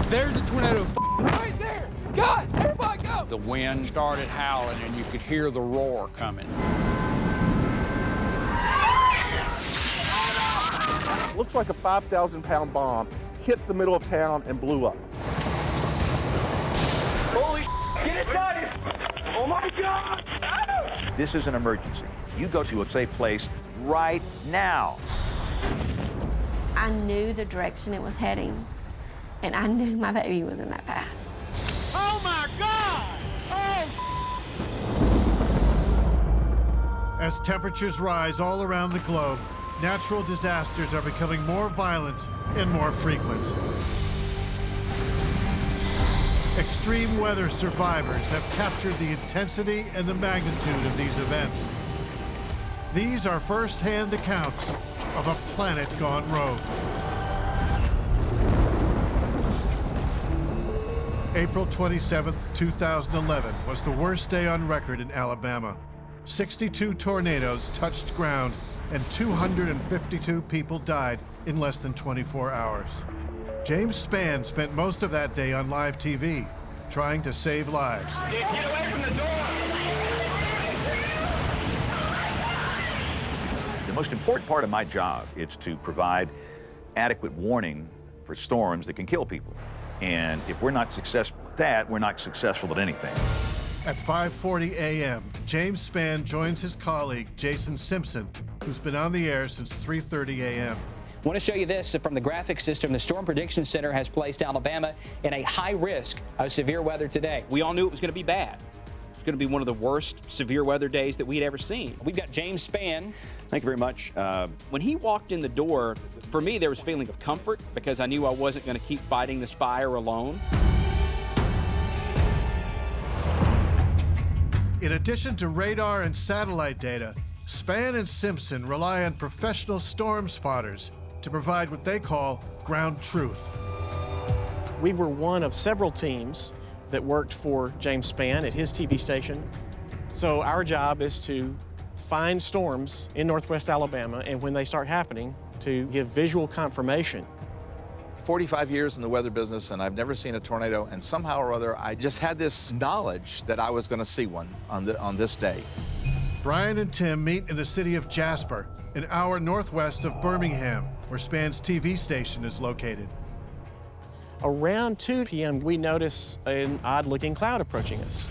There's a tornado right there. Guys, everybody go. The wind started howling and you could hear the roar coming. Looks like a 5,000-pound bomb hit the middle of town and blew up. Holy get it done! Oh my God! This is an emergency. You go to a safe place right now. I knew the direction it was heading, and I knew my baby was in that path. Oh my God! Oh! As temperatures rise all around the globe, natural disasters are becoming more violent and more frequent. Extreme weather survivors have captured the intensity and the magnitude of these events. These are first-hand accounts of a planet gone rogue. April 27, 2011 was the worst day on record in Alabama. 62 tornadoes touched ground and 252 people died in less than 24 hours. James Spann spent most of that day on live TV, trying to save lives. Get away from the door! The most important part of my job is to provide adequate warning for storms that can kill people. And if we're not successful at that, we're not successful at anything. At 5:40 a.m., James Spann joins his colleague, Jason Simpson, who's been on the air since 3:30 a.m. I want to show you this from the graphic system. The Storm Prediction Center has placed Alabama in a high risk of severe weather today. We all knew it was going to be bad. It's going to be one of the worst severe weather days that we'd ever seen. We've got James Spann. Thank you very much. When he walked in the door, for me, there was a feeling of comfort because I knew I wasn't going to keep fighting this fire alone. In addition to radar and satellite data, Spann and Simpson rely on professional storm spotters to provide what they call ground truth. We were one of several teams that worked for James Spann at his TV station. So our job is to find storms in northwest Alabama, and when they start happening, to give visual confirmation. 45 years in the weather business, and I've never seen a tornado, and somehow or other, I just had this knowledge that I was going to see one on this day. Brian and Tim meet in the city of Jasper, an hour northwest of Birmingham, where Spann's TV station is located. Around 2 p.m., we notice an odd-looking cloud approaching us.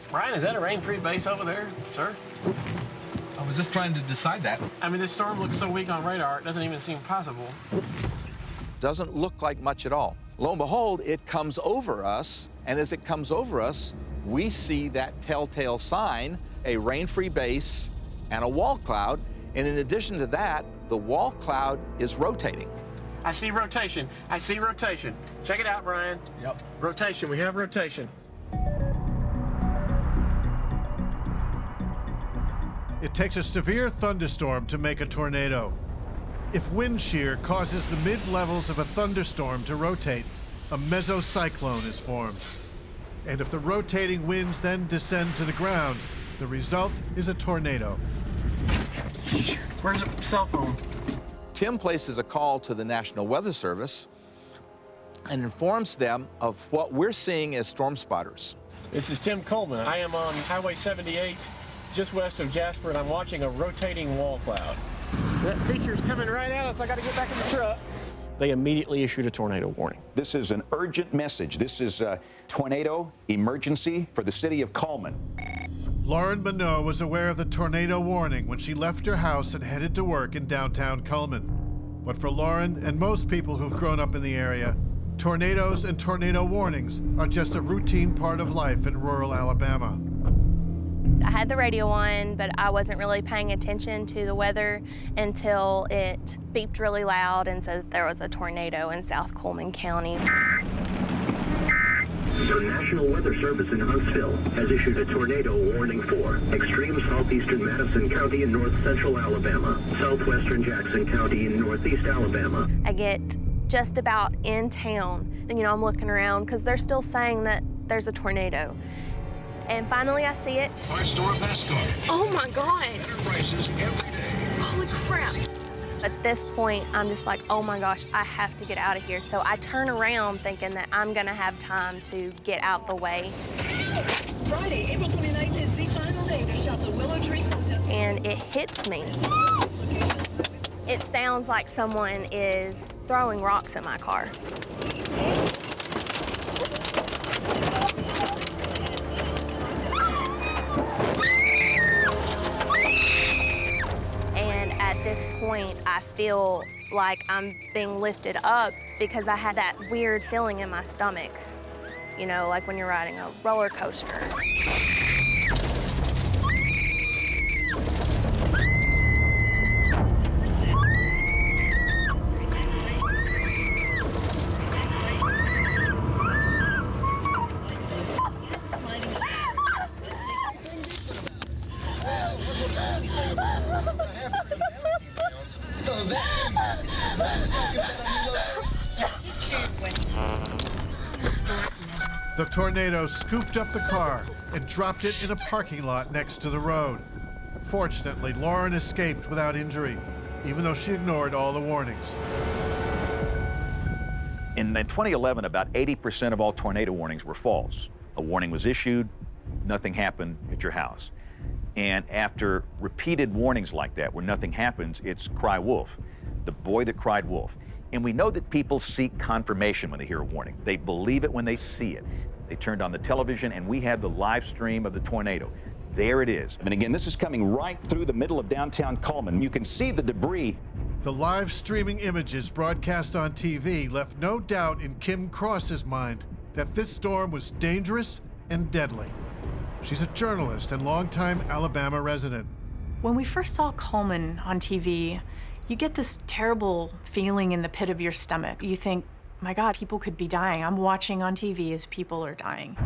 Brian, is that a rain-free base over there, sir? I was just trying to decide that. I mean, this storm looks so weak on radar, it doesn't even seem possible. Doesn't look like much at all. Lo and behold, it comes over us, and as it comes over us, we see that telltale sign, a rain-free base and a wall cloud, and in addition to that, the wall cloud is rotating. I see rotation. I see rotation. Check it out, Brian. Yep. Rotation. We have rotation. It takes a severe thunderstorm to make a tornado. If wind shear causes the mid-levels of a thunderstorm to rotate, a mesocyclone is formed. And if the rotating winds then descend to the ground, the result is a tornado. Where's the cell phone? Tim places a call to the National Weather Service and informs them of what we're seeing as storm spotters. This is Tim Coleman. I am on Highway 78, just west of Jasper, and I'm watching a rotating wall cloud. That creature's coming right at us. I got to get back in the truck. They immediately issued a tornado warning. This is an urgent message. This is a tornado emergency for the city of Coleman. Lauren Minot was aware of the tornado warning when she left her house and headed to work in downtown Coleman. But for Lauren and most people who've grown up in the area, tornadoes and tornado warnings are just a routine part of life in rural Alabama. I had the radio on, but I wasn't really paying attention to the weather until it beeped really loud and said there was a tornado in South Coleman County. The National Weather Service in Huntsville has issued a tornado warning for extreme southeastern Madison County in north central Alabama, southwestern Jackson County in northeast Alabama. I get just about in town, and I'm looking around because they're still saying that there's a tornado. And finally I see it. Our store best car. Oh my God. Better prices every day. Holy crap. At this point, I'm just like, oh my gosh, I have to get out of here. So I turn around thinking that I'm gonna have time to get out the way. Friday, April 29th is the final day to shop the Willow Tree. And it hits me. It sounds like someone is throwing rocks at my car. And at this point, I feel like I'm being lifted up because I had that weird feeling in my stomach. You know, like when you're riding a roller coaster. The tornado scooped up the car and dropped it in a parking lot next to the road. Fortunately, Lauren escaped without injury, even though she ignored all the warnings. In 2011, about 80% of all tornado warnings were false. A warning was issued, nothing happened at your house. And after repeated warnings like that, where nothing happens, it's cry wolf, the boy that cried wolf. And we know that people seek confirmation when they hear a warning. They believe it when they see it. They turned on the television and we had the live stream of the tornado. There it is. And again, this is coming right through the middle of downtown Cullman. You can see the debris. The live streaming images broadcast on TV left no doubt in Kim Cross's mind that this storm was dangerous and deadly. She's a journalist and longtime Alabama resident. When we first saw Cullman on TV, you get this terrible feeling in the pit of your stomach. You think, my God, people could be dying. I'm watching on TV as people are dying.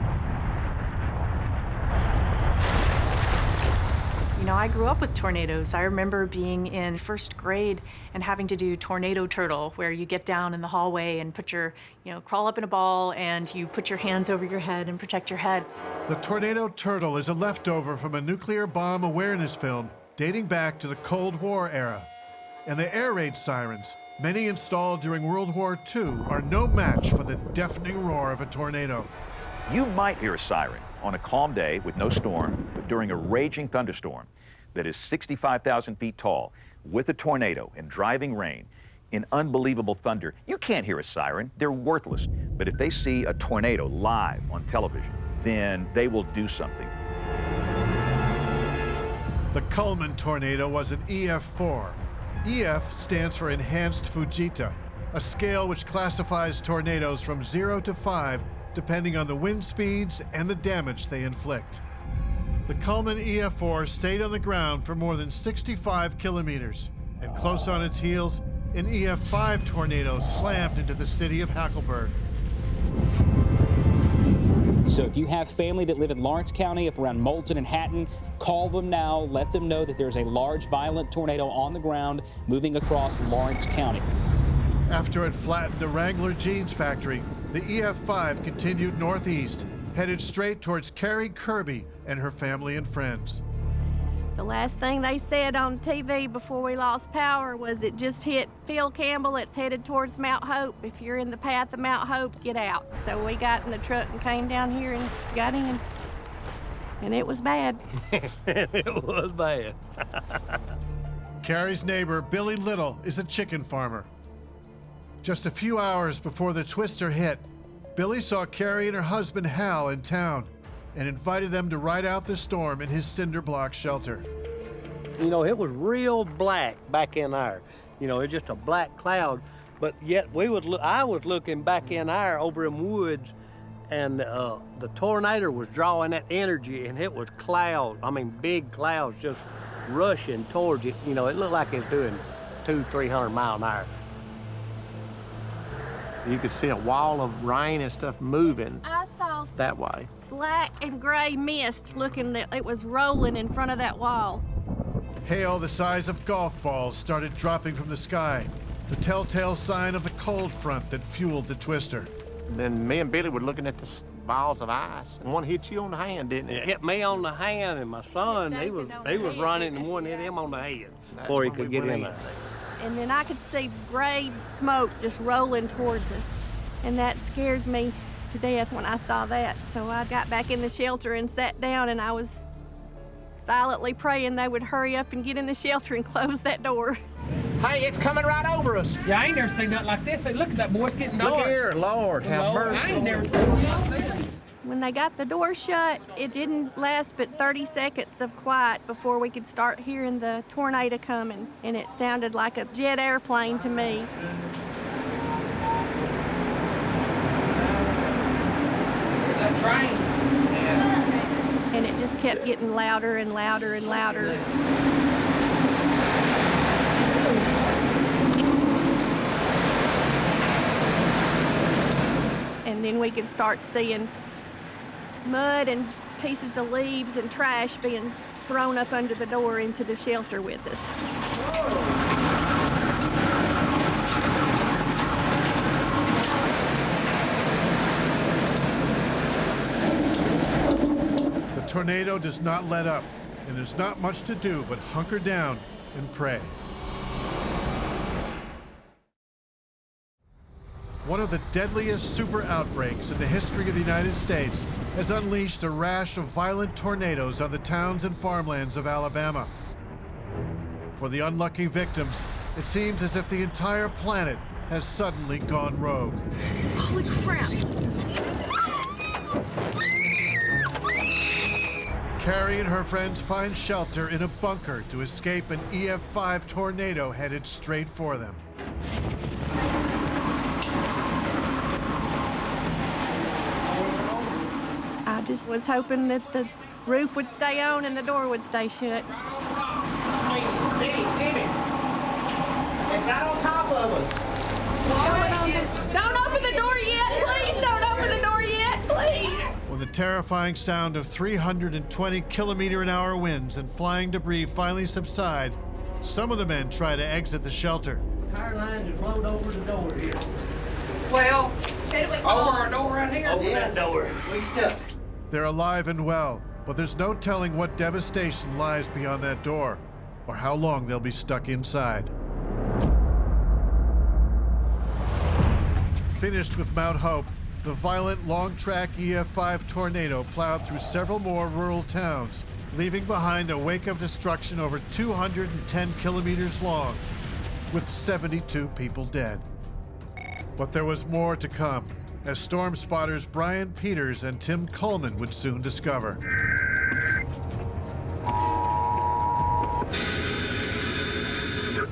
You know, I grew up with tornadoes. I remember being in first grade and having to do tornado turtle, where you get down in the hallway and put your, crawl up in a ball and you put your hands over your head and protect your head. The tornado turtle is a leftover from a nuclear bomb awareness film dating back to the Cold War era. And the air raid sirens, many installed during World War II, are no match for the deafening roar of a tornado. You might hear a siren on a calm day with no storm, but during a raging thunderstorm that is 65,000 feet tall, with a tornado and driving rain, in unbelievable thunder, you can't hear a siren. They're worthless. But if they see a tornado live on television, then they will do something. The Cullman tornado was an EF4. EF stands for Enhanced Fujita, a scale which classifies tornadoes from 0 to 5 depending on the wind speeds and the damage they inflict. The Cullman EF4 stayed on the ground for more than 65 kilometers, and close on its heels, an EF5 tornado slammed into the city of Hackleburg. So if you have family that live in Lawrence County, up around Moulton and Hatton, call them now. Let them know that there's a large, violent tornado on the ground moving across Lawrence County. After it flattened a Wrangler jeans factory, the EF5 continued northeast, headed straight towards Carrie Kirby and her family and friends. The last thing they said on TV before we lost power was it just hit Phil Campbell. It's headed towards Mount Hope. If you're in the path of Mount Hope, get out. So we got in the truck and came down here and got in. And it was bad. It was bad. Carrie's neighbor, Billy Little, is a chicken farmer. Just a few hours before the twister hit, Billy saw Carrie and her husband Hal in town and invited them to ride out the storm in his cinder block shelter. You know, it was real black back in there. You know, it's just a black cloud, but yet I was looking back in there over in woods, and the tornado was drawing that energy, and it was clouds. I mean, big clouds just rushing towards it. You know, it looked like it was doing 200-300 miles an hour. You could see a wall of rain and stuff moving that way. Black and gray mist looking that it was rolling in front of that wall. Hail the size of golf balls started dropping from the sky, the telltale sign of the cold front that fueled the twister. Then me and Billy were looking at the balls of ice, and one hit you on the hand, didn't it? It hit me on the hand, and my son, he was running, and one hit him on the head before he could get in there. and then I could see gray smoke just rolling towards us. And that scared me to death when I saw that. So I got back in the shelter and sat down, and I was silently praying they would hurry up and get in the shelter and close that door. Hey, it's coming right over us. Yeah, I ain't never seen nothing like this. Hey, look at that, boy. It's getting dark. Look here, Lord, have mercy. I ain't never seen nothing like this. When they got the door shut, it didn't last but 30 seconds of quiet before we could start hearing the tornado coming, and it sounded like a jet airplane to me. There's that train. Yeah. And it just kept getting louder and louder and louder. And then we could start seeing mud and pieces of leaves and trash being thrown up under the door into the shelter with us. The tornado does not let up, and there's not much to do but hunker down and pray. One of the deadliest super outbreaks in the history of the United States has unleashed a rash of violent tornadoes on the towns and farmlands of Alabama. For the unlucky victims, it seems as if the entire planet has suddenly gone rogue. Holy crap! Carrie and her friends find shelter in a bunker to escape an EF5 tornado headed straight for them. I just was hoping that the roof would stay on and the door would stay shut. Timmy, it's right on top of us. Don't open the door yet, please! Don't open the door yet, please! When the terrifying sound of 320 kilometer-an-hour winds and flying debris finally subside, some of the men try to exit the shelter. Power lines have blown over the door here. Well, over our door right here. Over that door. We stuck. They're alive and well, but there's no telling what devastation lies beyond that door, or how long they'll be stuck inside. Finished with Mount Hope, the violent long-track EF5 tornado plowed through several more rural towns, leaving behind a wake of destruction over 210 kilometers long, with 72 people dead. But there was more to come, as storm spotters Brian Peters and Tim Coleman would soon discover.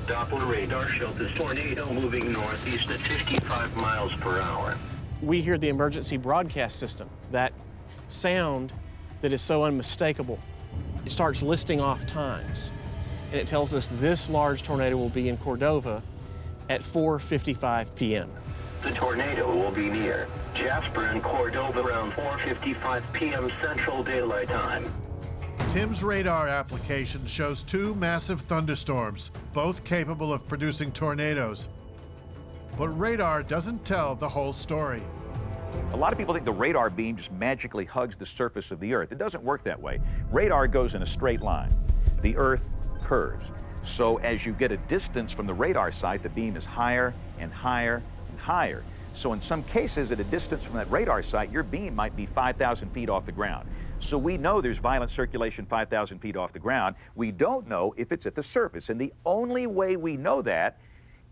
Doppler radar showed this tornado moving northeast at 55 miles per hour. We hear the emergency broadcast system, that sound that is so unmistakable. It starts listing off times, and it tells us this large tornado will be in Cordova at 4:55 p.m. The tornado will be near Jasper and Cordova around 4:55 p.m. Central Daylight Time. Tim's radar application shows two massive thunderstorms, both capable of producing tornadoes. But radar doesn't tell the whole story. A lot of people think the radar beam just magically hugs the surface of the Earth. It doesn't work that way. Radar goes in a straight line. The Earth curves. So as you get a distance from the radar site, the beam is higher and higher and higher. So in some cases, at a distance from that radar site, your beam might be 5,000 feet off the ground. So we know there's violent circulation 5,000 feet off the ground. We don't know if it's at the surface. And the only way we know that,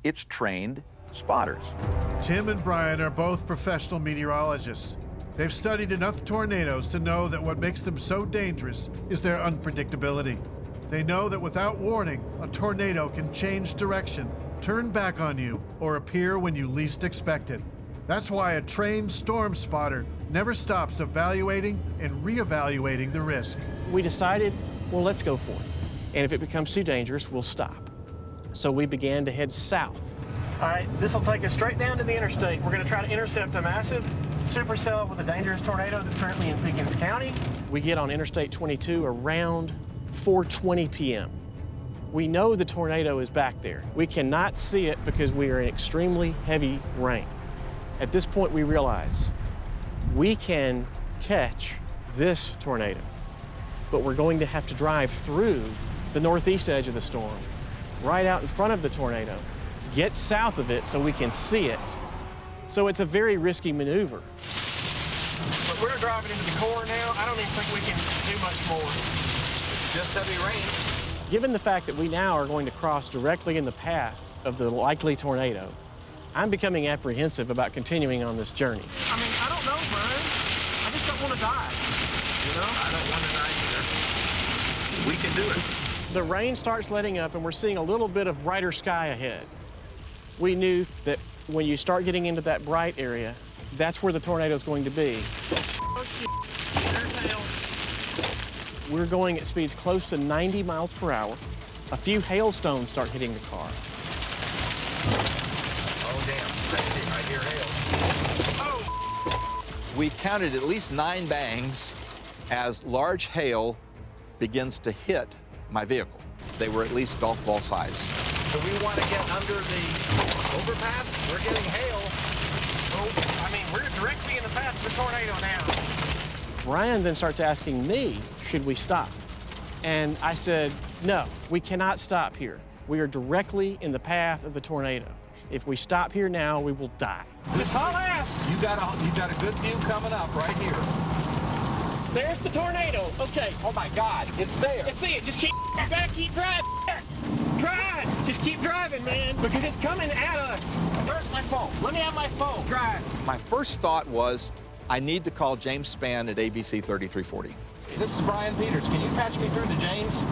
it's trained spotters. Tim and Brian are both professional meteorologists. They've studied enough tornadoes to know that what makes them so dangerous is their unpredictability. They know that without warning, a tornado can change direction, turn back on you, or appear when you least expect it. That's why a trained storm spotter never stops evaluating and reevaluating the risk. We decided, well, let's go for it. And if it becomes too dangerous, we'll stop. So we began to head south. All right, this will take us straight down to the interstate. We're going to try to intercept a massive supercell with a dangerous tornado that's currently in Pickens County. We get on Interstate 22 around 4:20 p.m. We know the tornado is back there. We cannot see it because we are in extremely heavy rain. At this point, we realize we can catch this tornado, but we're going to have to drive through the northeast edge of the storm right out in front of the tornado, get south of it so we can see it. So it's a very risky maneuver. But we're driving into the core now. I don't even think we can do much more. It's just heavy rain. Given the fact that we now are going to cross directly in the path of the likely tornado, I'm becoming apprehensive about continuing on this journey. I mean, I don't know, Brian. I just don't want to die. You know? I don't want to die either. We can do it. The rain starts letting up and we're seeing a little bit of brighter sky ahead. We knew that when you start getting into that bright area, that's where the tornado is going to be. We're going at speeds close to 90 miles per hour. A few hailstones start hitting the car. Oh, damn. I hear hail. Oh! We counted at least 9 bangs as large hail begins to hit my vehicle. They were at least golf ball size. So we want to get under the overpass. We're getting hail. Oh, I mean, we're directly in the path of the tornado now. Brian then starts asking me, should we stop? And I said, no, we cannot stop here. We are directly in the path of the tornado. If we stop here now, we will die. Just haul ass. You got a good view coming up right here. There's the tornado. Okay. Oh my God, it's there. I see it. Just keep back, keep driving. Drive. Just keep driving, man, because it's coming at us. Where's my phone? Let me have my phone. Drive. My first thought was, I need to call James Spann at ABC 3340. This is Brian Peters. Can you patch me through to James?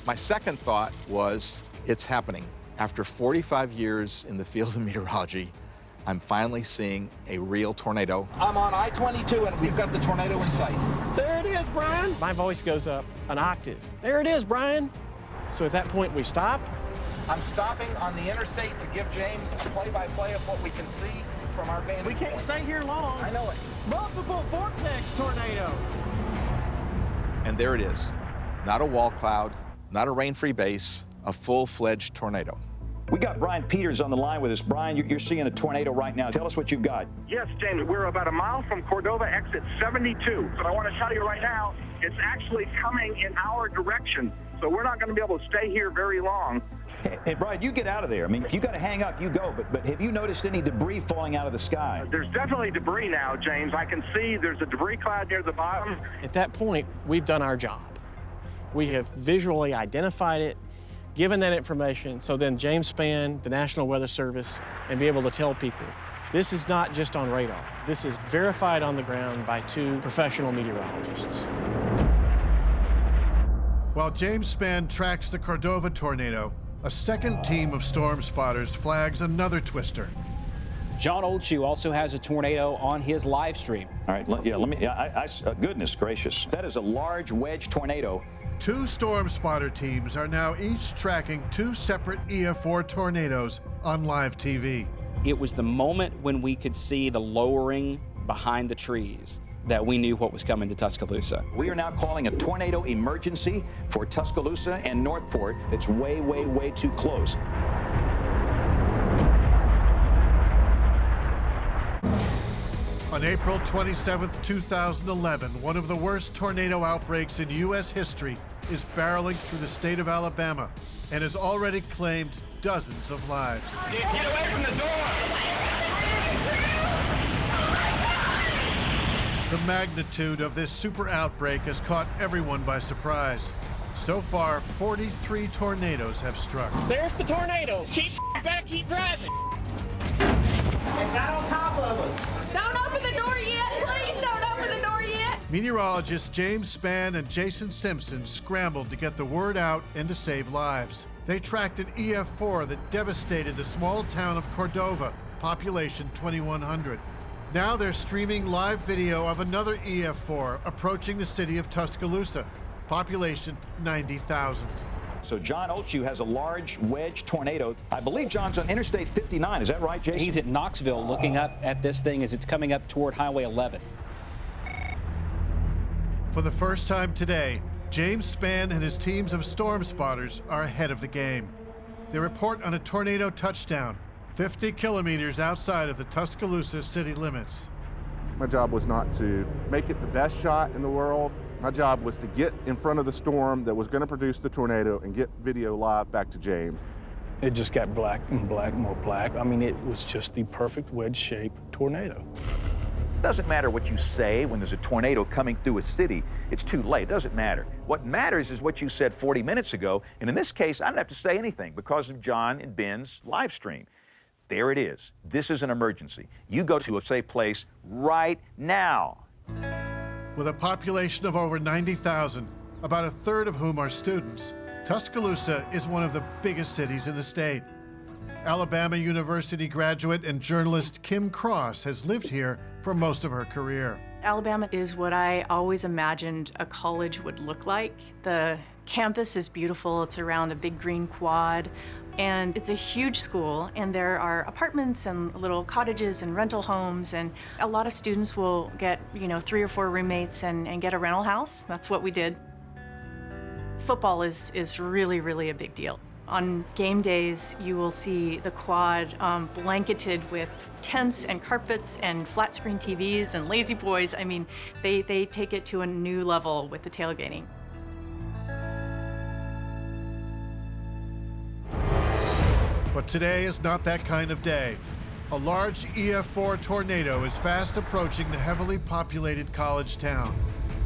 My second thought was, it's happening. After 45 years in the field of meteorology, I'm finally seeing a real tornado. I'm on I-22 and we've got the tornado in sight. There it is, Brian. My voice goes up an octave. There it is, Brian. So at that point, we stop. I'm stopping on the interstate to give James a play-by-play of what we can see from our vantage point. We can't stay here long. I know it. Multiple vortex tornado. And there it is. Not a wall cloud, not a rain-free base, a full-fledged tornado. We got Brian Peters on the line with us. Brian, you're seeing a tornado right now. Tell us what you've got. Yes, James, we're about a mile from Cordova, exit 72. But I want to tell you right now, it's actually coming in our direction. So we're not going to be able to stay here very long. Hey, Brian, you get out of there. I mean, if you got to hang up, you go. But have you noticed any debris falling out of the sky? There's definitely debris now, James. I can see there's a debris cloud near the bottom. At that point, we've done our job. We have visually identified it, given that information, so then James Spann, the National Weather Service, and be able to tell people, this is not just on radar. This is verified on the ground by 2 professional meteorologists. While James Spann tracks the Cordova tornado, a second team of storm spotters flags another twister. John Oldshoe also has a tornado on his live stream. All right, goodness gracious. That is a large wedge tornado. 2 storm spotter teams are now each tracking 2 separate EF4 tornadoes on live TV. It was the moment when we could see the lowering behind the trees that we knew what was coming to Tuscaloosa. We are now calling a tornado emergency for Tuscaloosa and Northport. It's way, way, way too close. On April 27, 2011, one of the worst tornado outbreaks in U.S. history is barreling through the state of Alabama and has already claimed dozens of lives. Get away from the door! The magnitude of this super outbreak has caught everyone by surprise. So far, 43 tornadoes have struck. There's the tornado. Keep back, keep driving. It's out on top of us. Don't open the door yet. Please don't open the door yet. Meteorologists James Spann and Jason Simpson scrambled to get the word out and to save lives. They tracked an EF4 that devastated the small town of Cordova, population 2,100. Now they're streaming live video of another EF4 approaching the city of Tuscaloosa, population 90,000. So John Oldshoe has a large wedge tornado. I believe John's on Interstate 59. Is that right, Jason? He's at Knoxville looking up at this thing as it's coming up toward Highway 11. For the first time today, James Spann and his teams of storm spotters are ahead of the game. They report on a tornado touchdown 50 kilometers outside of the Tuscaloosa city limits. My job was not to make it the best shot in the world, My job was to get in front of the storm that was going to produce the tornado and get video live back to James. It just got black and black, more black. I mean, it was just the perfect wedge-shaped tornado. It doesn't matter what you say when there's a tornado coming through a city. It's too late. It doesn't matter. What matters is what you said 40 minutes ago. And in this case, I don't have to say anything because of John and Ben's live stream. There it is. This is an emergency. You go to a safe place right now. With a population of over 90,000, about a third of whom are students, Tuscaloosa is one of the biggest cities in the state. Alabama University graduate and journalist Kim Cross has lived here for most of her career. Alabama is what I always imagined a college would look like. The campus is beautiful. It's around a big green quad, and it's a huge school, and there are apartments and little cottages and rental homes, and a lot of students will get, 3 or 4 roommates and get a rental house. That's what we did. Football is really, really a big deal. On game days, you will see the quad blanketed with tents and carpets and flat screen TVs and lazy boys. I mean, they take it to a new level with the tailgating. But today is not that kind of day. A large EF4 tornado is fast approaching the heavily populated college town.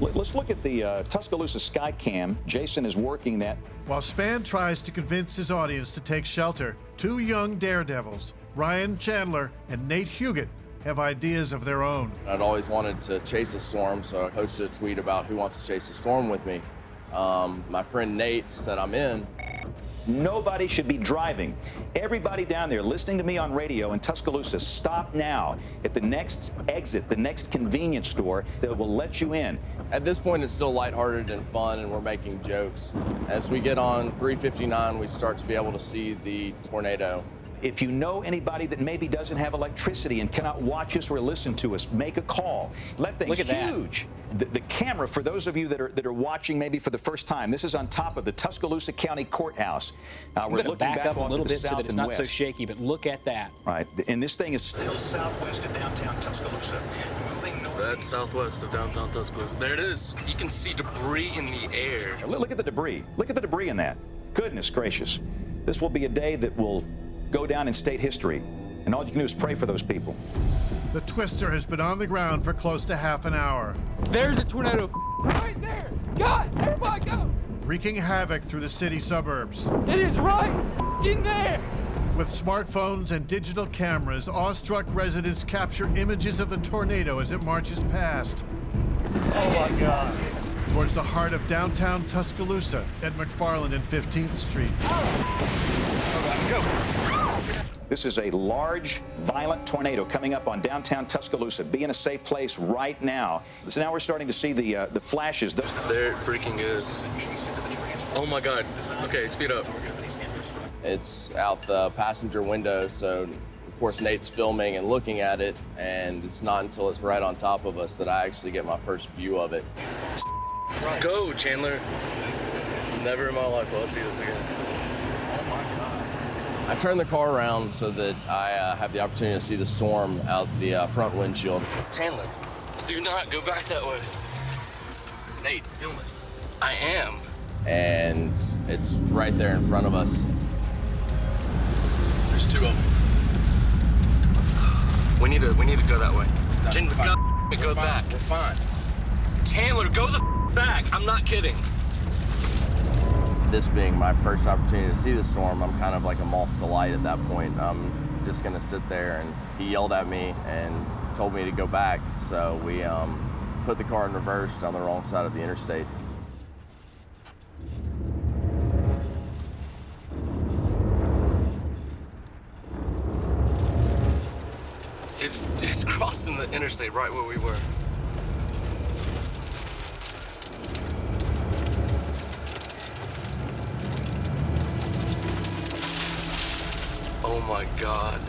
Let's look at the Tuscaloosa Skycam. Jason is working that. While Spann tries to convince his audience to take shelter, 2 young daredevils, Ryan Chandler and Nate Huguet, have ideas of their own. I'd always wanted to chase a storm, so I posted a tweet about who wants to chase a storm with me. My friend Nate said I'm in. Nobody should be driving. Everybody down there listening to me on radio in Tuscaloosa, stop now at the next exit, the next convenience store that will let you in. At this point, it's still lighthearted and fun, and we're making jokes. As we get on 359, we start to be able to see the tornado. If you know anybody that maybe doesn't have electricity and cannot watch us or listen to us, make a call. Let things huge. The camera, for those of you that are watching maybe for the first time, this is on top of the Tuscaloosa County Courthouse. We're going to back up a little bit so that it's not so shaky, but look at that. Right, and this thing is still southwest of downtown Tuscaloosa. Moving north. That's southwest of downtown Tuscaloosa. There it is. You can see debris in the air. Look at the debris. Look at the debris in that. Goodness gracious. This will be a day that will go down in state history, and all you can do is pray for those people. The twister has been on the ground for close to half an hour. There's a tornado right there. Guys, everybody go. Wreaking havoc through the city suburbs. It is right in there. With smartphones and digital cameras, awestruck residents capture images of the tornado as it marches past. Oh my God. Towards the heart of downtown Tuscaloosa at McFarland and 15th Street. Go. This is a large, violent tornado coming up on downtown Tuscaloosa. Be in a safe place right now. So now we're starting to see the flashes. There it freaking is. Oh my God. Okay, speed up. It's out the passenger window, so of course Nate's filming and looking at it, and it's not until it's right on top of us that I actually get my first view of it. Go, Chandler. Never in my life will I see this again. I turn the car around so that I have the opportunity to see the storm out the front windshield. Chandler, do not go back that way. Nate, film it. I am. And it's right there in front of us. There's 2 of them. We need to go that way. No, Chandler, go back. We're fine. Chandler, go the back. I'm not kidding. This being my first opportunity to see the storm, I'm kind of like a moth to light at that point. I'm just gonna sit there, and he yelled at me and told me to go back. So we put the car in reverse down the wrong side of the interstate. It's crossing the interstate right where we were. Oh my God.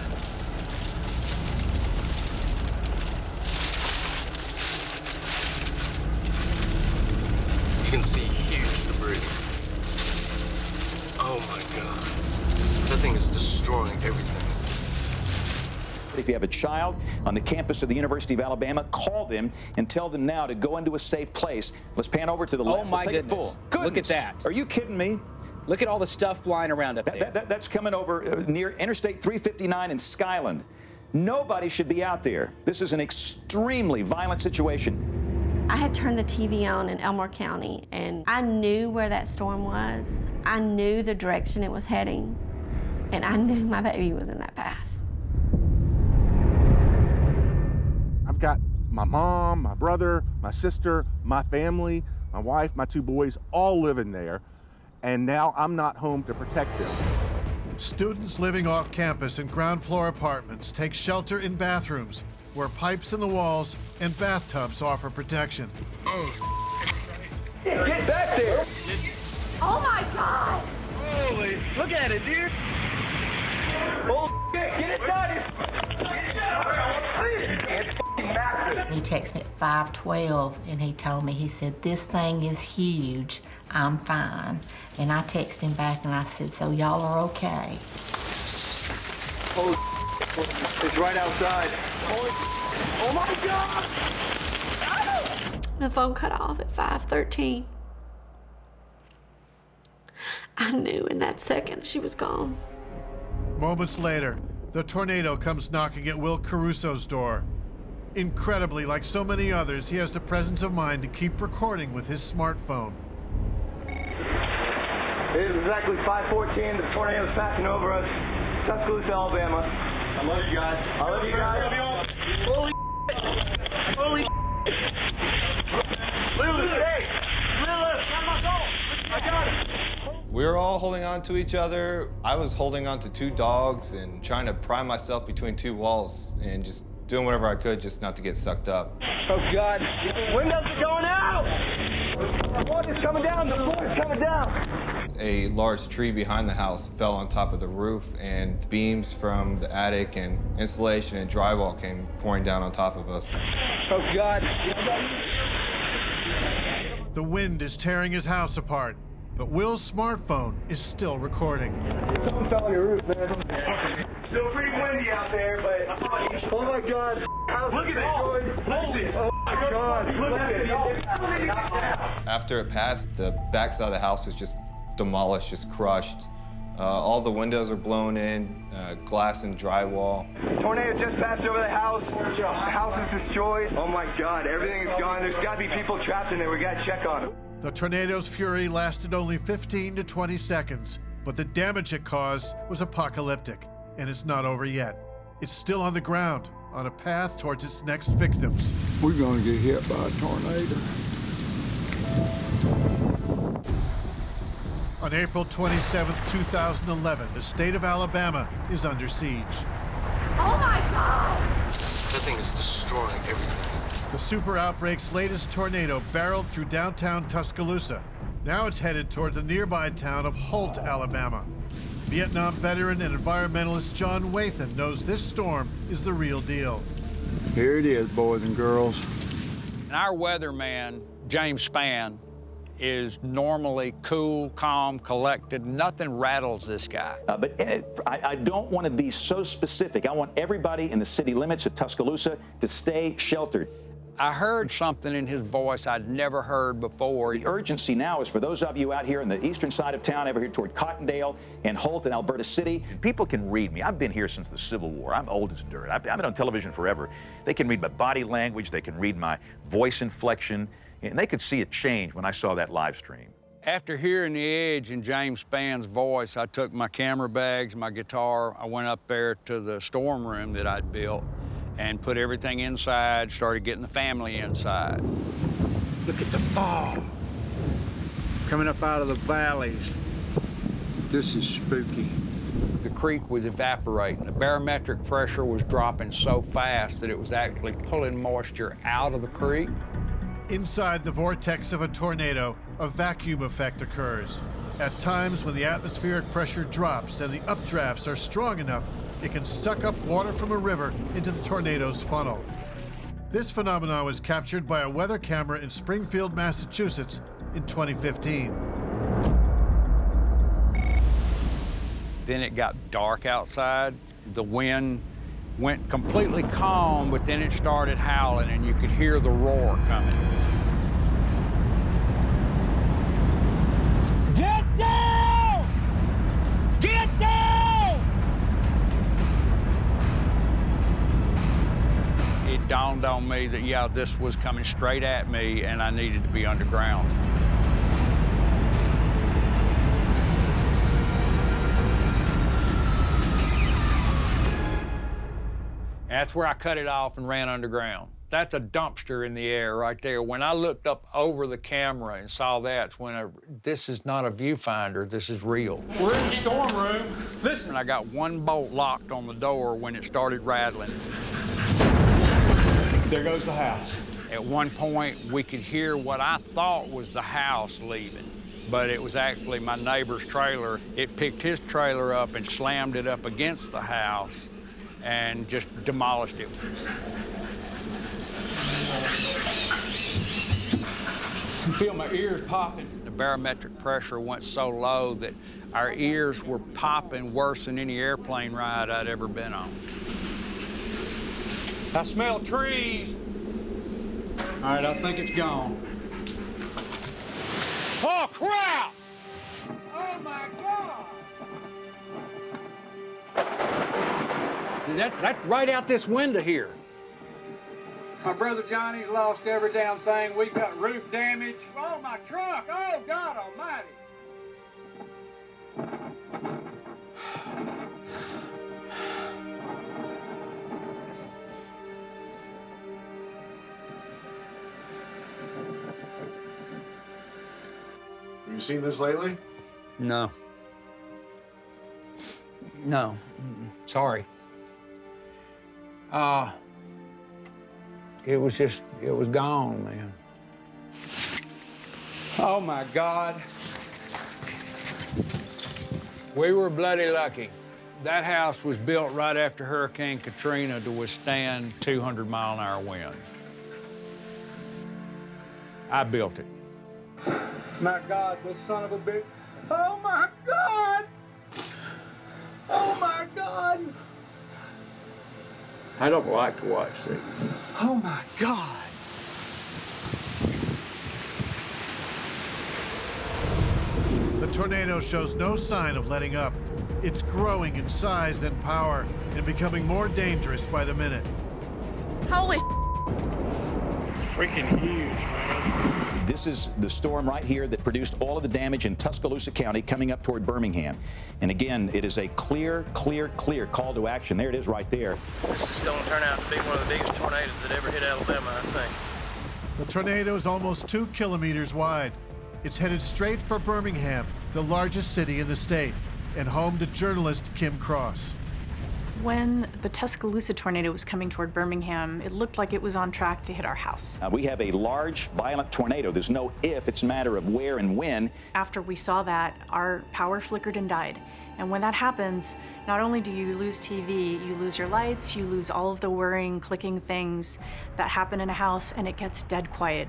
You can see huge debris. Oh my God. That thing is destroying everything. If you have a child on the campus of the University of Alabama, call them and tell them now to go into a safe place. Let's pan over to the left. Oh, my Let's take goodness. it full. Look at that. Are you kidding me? Look at all the stuff flying around up there. That's coming over near Interstate 359 in Skyland. Nobody should be out there. This is an extremely violent situation. I had turned the TV on in Elmore County, and I knew where that storm was. I knew the direction it was heading, and I knew my baby was in that path. I've got my mom, my brother, my sister, my family, my wife, my 2 boys, all living there, and now I'm not home to protect them. Students living off campus in ground floor apartments take shelter in bathrooms where pipes in the walls and bathtubs offer protection. Get back there! Oh my God! Holy, look at it, dude! Oh, get it It's fucking massive! He texted me at 5:12 and he told me, he said, this thing is huge, I'm fine. And I texted him back and I said, so y'all are okay? Oh, it's right outside. Oh my God! The phone cut off at 5:13. I knew in that second she was gone. Moments later, the tornado comes knocking at Will Caruso's door. Incredibly, like so many others, he has the presence of mind to keep recording with his smartphone. It is exactly 5:14. The tornado is passing over us. Tuscaloosa, Alabama. I love you guys. I love you guys. Holy Holy Lulu, hey! Lulu, I got it! We were all holding on to each other. I was holding on to 2 dogs and trying to pry myself between 2 walls and just doing whatever I could just not to get sucked up. Oh, God. Windows are going out! The water's coming down. The floor's coming down. A large tree behind the house fell on top of the roof, and beams from the attic and insulation and drywall came pouring down on top of us. Oh, God. The wind is tearing his house apart, but Will's smartphone is still recording. Something fell on your roof, man. Still pretty windy out there, but... Oh, my God. Look at it. Hold it. Oh, my God. Look at it. After it passed, the backside of the house was just demolished, just crushed. All the windows are blown in, glass and drywall. Tornado just passed over the house. The house is destroyed. Oh my God, everything is gone. There's got to be people trapped in there. We got to check on them. The tornado's fury lasted only 15 to 20 seconds, but the damage it caused was apocalyptic, and it's not over yet. It's still on the ground, on a path towards its next victims. We're going to get hit by a tornado. On April 27, 2011, the state of Alabama is under siege. Oh my God! That thing is destroying everything. The super outbreak's latest tornado barreled through downtown Tuscaloosa. Now it's headed toward the nearby town of Holt, Alabama. Vietnam veteran and environmentalist John Wathan knows this storm is the real deal. Here it is, boys and girls. And our weatherman, James Spann, is normally cool, calm, collected. Nothing rattles this guy. But I don't want to be so specific. I want everybody in the city limits of Tuscaloosa to stay sheltered. I heard something in his voice I'd never heard before. The urgency now is for those of you out here in the eastern side of town, over here toward Cottondale and Holt and Alberta City. People can read me. I've been here since the Civil War. I'm old as dirt. I've been on television forever. They can read my body language. They can read my voice inflection. And they could see it change when I saw that live stream. After hearing the edge in James Spann's voice, I took my camera bags, my guitar. I went up there to the storm room that I'd built and put everything inside, started getting the family inside. Look at the fog coming up out of the valleys. This is spooky. The creek was evaporating. The barometric pressure was dropping so fast that it was actually pulling moisture out of the creek. Inside the vortex of a tornado, a vacuum effect occurs. At times when the atmospheric pressure drops and the updrafts are strong enough, it can suck up water from a river into the tornado's funnel. This phenomenon was captured by a weather camera in Springfield, Massachusetts in 2015. Then it got dark outside. The wind Went completely calm, but then it started howling, and you could hear the roar coming. Get down! Get down! It dawned on me that, yeah, this was coming straight at me, and I needed to be underground. That's where I cut it off and ran underground. That's a dumpster in the air right there. When I looked up over the camera and saw that, this is not a viewfinder, this is real. We're in the storm room. Listen. I got one bolt locked on the door when it started rattling. There goes the house. At one point, we could hear what I thought was the house leaving, but it was actually my neighbor's trailer. It picked his trailer up and slammed it up against the house and just demolished it. I feel my ears popping. The barometric pressure went so low that our ears were popping worse than any airplane ride I'd ever been on. I smell trees. All right, I think it's gone. Oh, crap! Oh, my God! See, that's right out this window here. My brother Johnny's lost every damn thing. We've got roof damage. Oh, my truck! Oh, God almighty! Have you seen this lately? No. No. Sorry. It was gone, man. Oh, my God. We were bloody lucky. That house was built right after Hurricane Katrina to withstand 200-mile-an-hour winds. I built it. My God, this son of a bitch. Oh, my God! Oh, my God! I don't like to watch these. Oh, my God! The tornado shows no sign of letting up. It's growing in size and power and becoming more dangerous by the minute. Holy freaking huge, man. This is the storm right here that produced all of the damage in Tuscaloosa County coming up toward Birmingham. And again, it is a clear call to action. There it is right there. This is going to turn out to be one of the biggest tornadoes that ever hit Alabama, I think. The tornado is almost 2 kilometers wide. It's headed straight for Birmingham, the largest city in the state, and home to journalist Kim Cross. When the Tuscaloosa tornado was coming toward Birmingham, it looked like it was on track to hit our house. We have a large, violent tornado. There's no if, it's a matter of where and when. After we saw that, our power flickered and died. And when that happens, not only do you lose TV, you lose your lights, you lose all of the whirring, clicking things that happen in a house, and it gets dead quiet.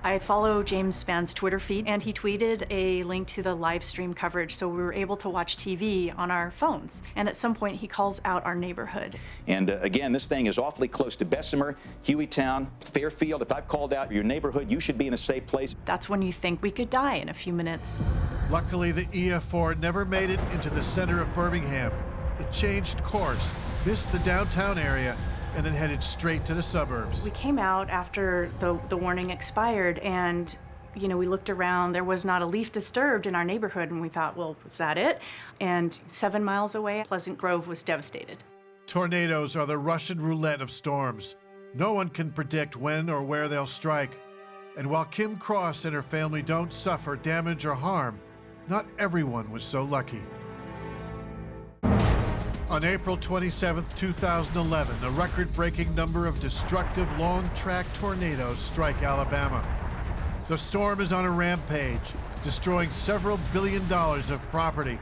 I follow James Spann's Twitter feed, and he tweeted a link to the live stream coverage, so we were able to watch TV on our phones. And at some point, he calls out our neighborhood. And again, this thing is awfully close to Bessemer, Hueytown, Fairfield. If I've called out your neighborhood, you should be in a safe place. That's when you think we could die in a few minutes. Luckily, the EF4 never made it into the center of Birmingham. It changed course, missed the downtown area, and then headed straight to the suburbs. We came out after the warning expired, and we looked around. There was not a leaf disturbed in our neighborhood, and we thought, well, was that it? And 7 miles away, Pleasant Grove was devastated. Tornadoes are the Russian roulette of storms. No one can predict when or where they'll strike. And while Kim Cross and her family don't suffer damage or harm, not everyone was so lucky. On April 27, 2011, a record-breaking number of destructive long-track tornadoes strike Alabama. The storm is on a rampage, destroying several $1 billion of property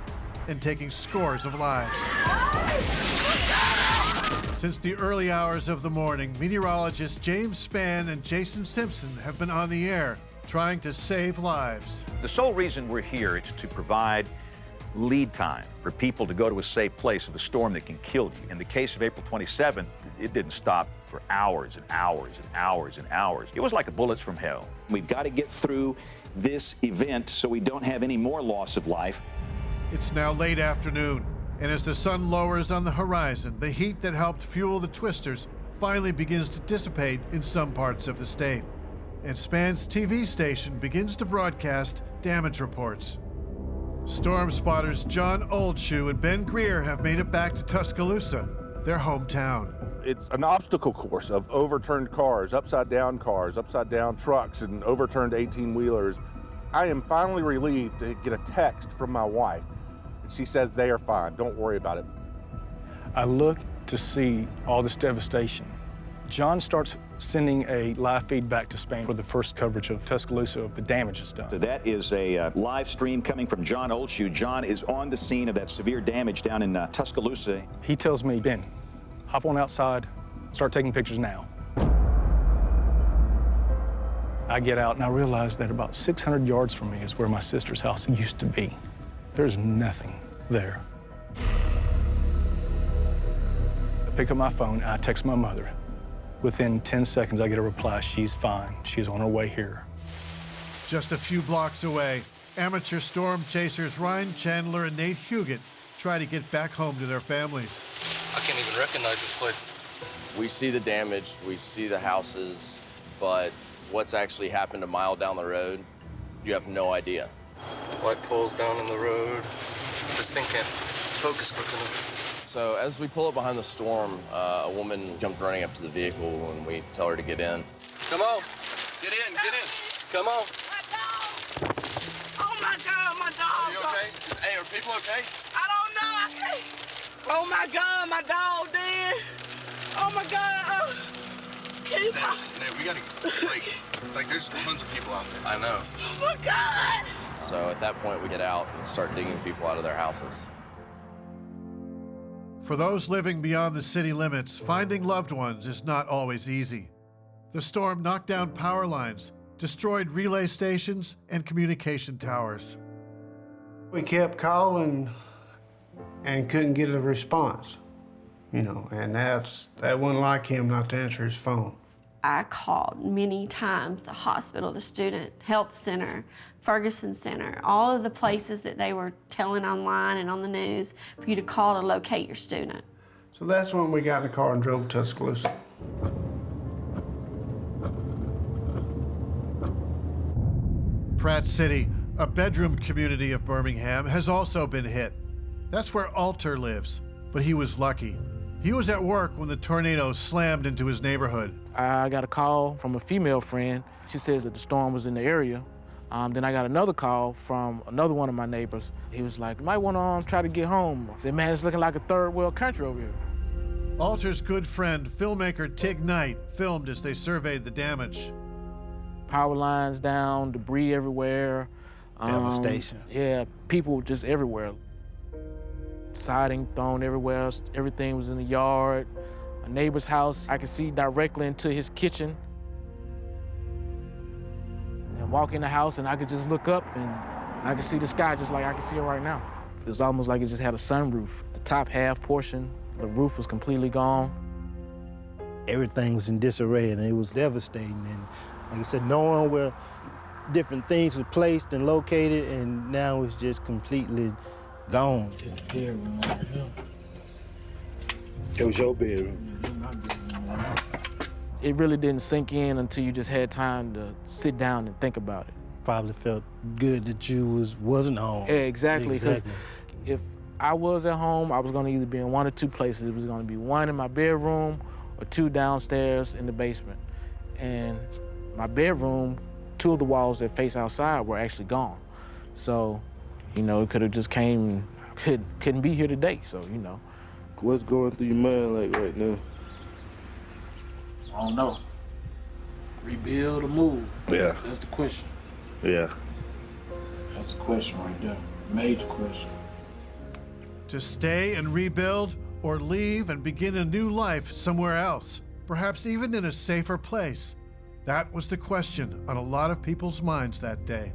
and taking scores of lives. Since the early hours of the morning, meteorologists James Spann and Jason Simpson have been on the air trying to save lives. The sole reason we're here is to provide lead time for people to go to a safe place of a storm that can kill you. In the case of April 27th, it didn't stop for hours and hours and hours and hours. It was like bullets from hell. We've got to get through this event so we don't have any more loss of life. It's now late afternoon, and as the sun lowers on the horizon, the heat that helped fuel the twisters finally begins to dissipate in some parts of the state. And Span's TV station begins to broadcast damage reports. Storm spotters John Oldshoe and Ben Greer have made it back to Tuscaloosa, their hometown. It's an obstacle course of overturned cars, upside down trucks, and overturned 18-wheelers. I am finally relieved to get a text from my wife. She says they are fine, don't worry about it. I look to see all this devastation. John starts sending a live feed back to Spain for the first coverage of Tuscaloosa of the damage it's done. So that is a live stream coming from John Oldshoe. John is on the scene of that severe damage down in Tuscaloosa. He tells me, Ben, hop on outside, start taking pictures now. I get out and I realize that about 600 yards from me is where my sister's house used to be. There's nothing there. I pick up my phone and I text my mother. Within 10 seconds, I get a reply, she's fine. She's on her way here. Just a few blocks away, amateur storm chasers Ryan Chandler and Nate Huguet try to get back home to their families. I can't even recognize this place. We see the damage, we see the houses, but what's actually happened a mile down the road, you have no idea. Light poles down on the road. This thing can't focus quick enough. So as we pull up behind the storm, a woman comes running up to the vehicle and we tell her to get in. Come on. Get in, get in. Come on. Oh my God, my dog. Are you okay? Hey, are people okay? I don't know, I can't. Oh my God, my dog dead. Oh my God. Keep we gotta, like there's tons of people out there. I know. Oh my God. So at that point, we get out and start digging people out of their houses. For those living beyond the city limits, finding loved ones is not always easy. The storm knocked down power lines, destroyed relay stations, and communication towers. We kept calling and couldn't get a response, you know, and that wasn't like him not to answer his phone. I called many times the hospital, the student health center, Ferguson Center, all of the places that they were telling online and on the news for you to call to locate your student. So that's when we got in the car and drove to Tuscaloosa. Pratt City, a bedroom community of Birmingham, has also been hit. That's where Alter lives, but he was lucky. He was at work when the tornado slammed into his neighborhood. I got a call from a female friend. She says that the storm was in the area. Then I got another call from another one of my neighbors. He was like, you might want to try to get home. I said, man, it's looking like a third world country over here. Alter's good friend, filmmaker Tig Knight, filmed as they surveyed the damage. Power lines down, debris everywhere. Devastation. Yeah, people just everywhere. Siding thrown everywhere, everything was in the yard. A neighbor's house, I could see directly into his kitchen. And walk in the house and I could just look up and I could see the sky just like I can see it right now. It was almost like it just had a sunroof. The top half portion, the roof was completely gone. Everything was in disarray and it was devastating. And like I said, knowing where different things were placed and located, and now it's just completely gone. It was your bedroom. It really didn't sink in until you just had time to sit down and think about it. Probably felt good that you wasn't home. Yeah, exactly. Because if I was at home, I was going to either be in one or two places. It was going to be one in my bedroom or two downstairs in the basement. And my bedroom, two of the walls that face outside were actually gone. So, you know, it could have just came, couldn't be here today, so, you know. What's going through your mind like right now? I don't know. Rebuild or move? Yeah. That's the question. Yeah. That's the question right there. Major question. To stay and rebuild, or leave and begin a new life somewhere else, perhaps even in a safer place? That was the question on a lot of people's minds that day.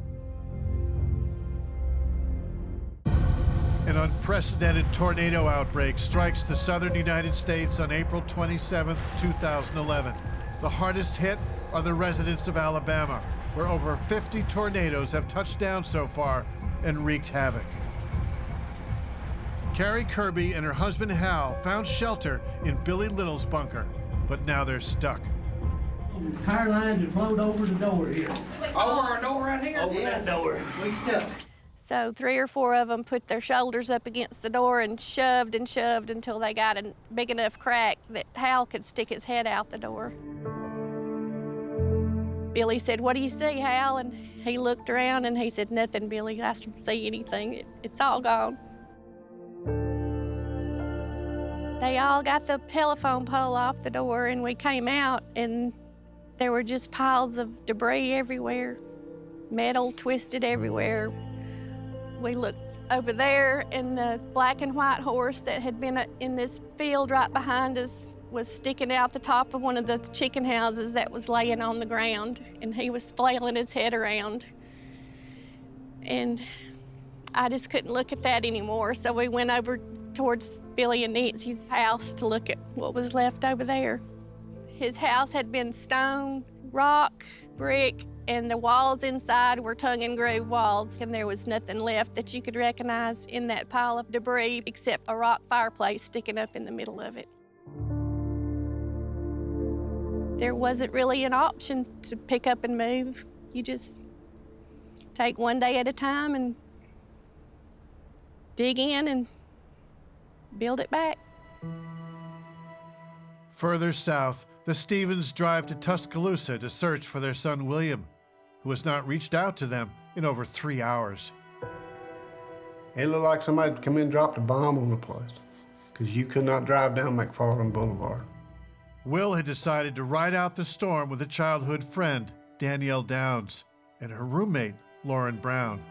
An unprecedented tornado outbreak strikes the southern United States on April 27, 2011. The hardest hit are the residents of Alabama, where over 50 tornadoes have touched down so far and wreaked havoc. Carrie Kirby and her husband Hal found shelter in Billy Little's bunker, but now they're stuck. The power lines have flowed over the door here. Over our door right here? Over that door. We stuck. So 3 or 4 of them put their shoulders up against the door and shoved until they got a big enough crack that Hal could stick his head out the door. Billy said, "What do you see, Hal?" And he looked around and he said, "Nothing, Billy. I don't see anything. It's all gone." They all got the telephone pole off the door and we came out and there were just piles of debris everywhere, metal twisted everywhere. We looked over there and the black and white horse that had been in this field right behind us was sticking out the top of one of the chicken houses that was laying on the ground, and he was flailing his head around. And I just couldn't look at that anymore, so we went over towards Billy and Nancy's house to look at what was left over there. His house had been stone, rock, brick, and the walls inside were tongue and groove walls, and there was nothing left that you could recognize in that pile of debris except a rock fireplace sticking up in the middle of it. There wasn't really an option to pick up and move. You just take one day at a time and dig in and build it back. Further south, the Stevens drive to Tuscaloosa to search for their son William, who has not reached out to them in over 3 hours. It looked like somebody had come in and dropped a bomb on the place, because you could not drive down McFarland Boulevard. Will had decided to ride out the storm with a childhood friend, Danielle Downs, and her roommate, Lauren Brown.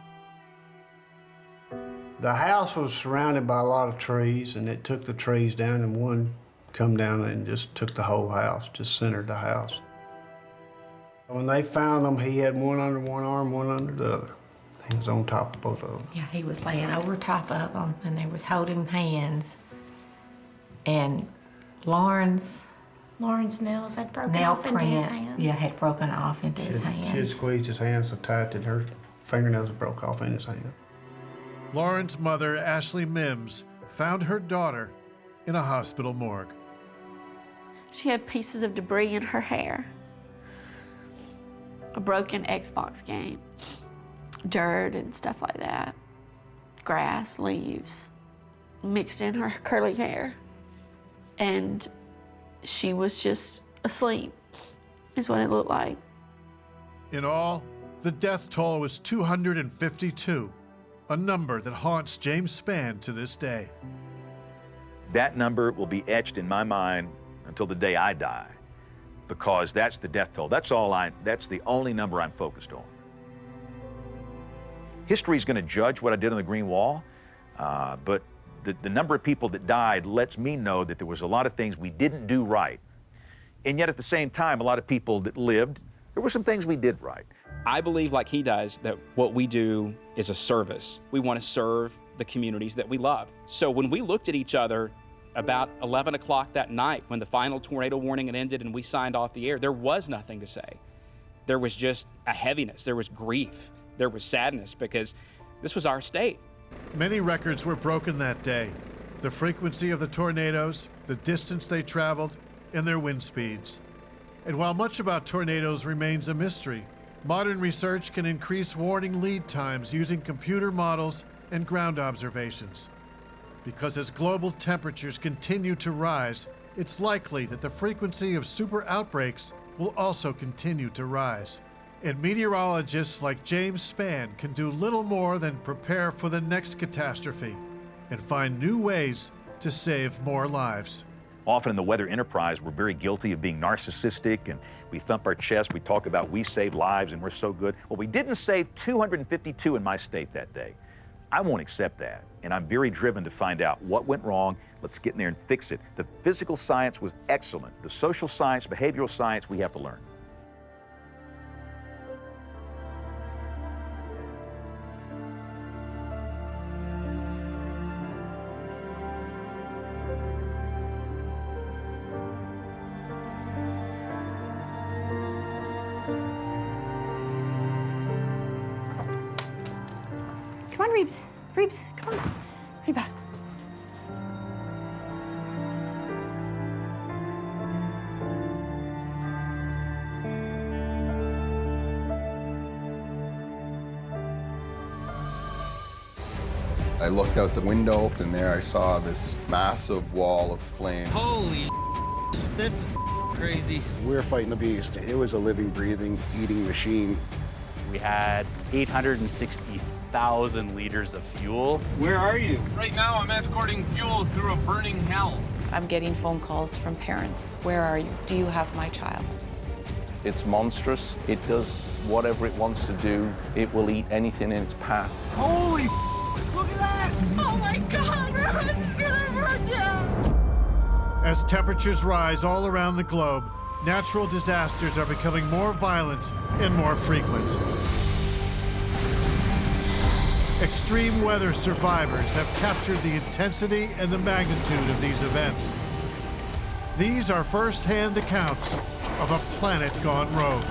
The house was surrounded by a lot of trees, and it took the trees down, and one come down and just took the whole house, just centered the house. When they found him, he had one under one arm, one under the other. He was on top of both of them. Yeah, he was laying over top of them, and they was holding hands. And Lauren's nails had broken nail off into his print, hand. yeah, had broken off into his She had hands. squeezed his hands so tight that her fingernails broke off in his hand. Lauren's mother, Ashley Mims, found her daughter in a hospital morgue. She had pieces of debris in her hair, a broken Xbox game, dirt and stuff like that, grass, leaves, mixed in her curly hair. And she was just asleep, is what it looked like. In all, the death toll was 252, a number that haunts James Spann to this day. That number will be etched in my mind until the day I die, because that's the death toll. That's the only number I'm focused on. History's going to judge what I did on the Green Wall, but the number of people that died lets me know that there was a lot of things we didn't do right. And yet at the same time, a lot of people that lived, there were some things we did right. I believe, like he does, that what we do is a service. We want to serve the communities that we love. So when we looked at each other about 11 o'clock that night, when the final tornado warning had ended and we signed off the air, there was nothing to say. There was just a heaviness, there was grief, there was sadness, because this was our state. Many records were broken that day. The frequency of the tornadoes, the distance they traveled, and their wind speeds. And while much about tornadoes remains a mystery, modern research can increase warning lead times using computer models and ground observations. Because as global temperatures continue to rise, it's likely that the frequency of super outbreaks will also continue to rise. And meteorologists like James Spann can do little more than prepare for the next catastrophe and find new ways to save more lives. Often in the weather enterprise, we're very guilty of being narcissistic, and we thump our chest, we talk about we saved lives and we're so good. Well, we didn't save 252 in my state that day. I won't accept that, and I'm very driven to find out what went wrong. Let's get in there and fix it. The physical science was excellent. The social science, behavioral science, we have to learn. Rouge, come on. Reba. I looked out the window, and there I saw this massive wall of flame. Holy this is crazy. We're fighting the beast. It was a living, breathing, eating machine. We had 860,000 liters of fuel. Where are you? Right now, I'm escorting fuel through a burning hell. I'm getting phone calls from parents. Where are you? Do you have my child? It's monstrous. It does whatever it wants to do. It will eat anything in its path. Holy look at that! Oh my God, it's gonna burn down! As temperatures rise all around the globe, natural disasters are becoming more violent and more frequent. Extreme weather survivors have captured the intensity and the magnitude of these events. These are first-hand accounts of a planet gone rogue.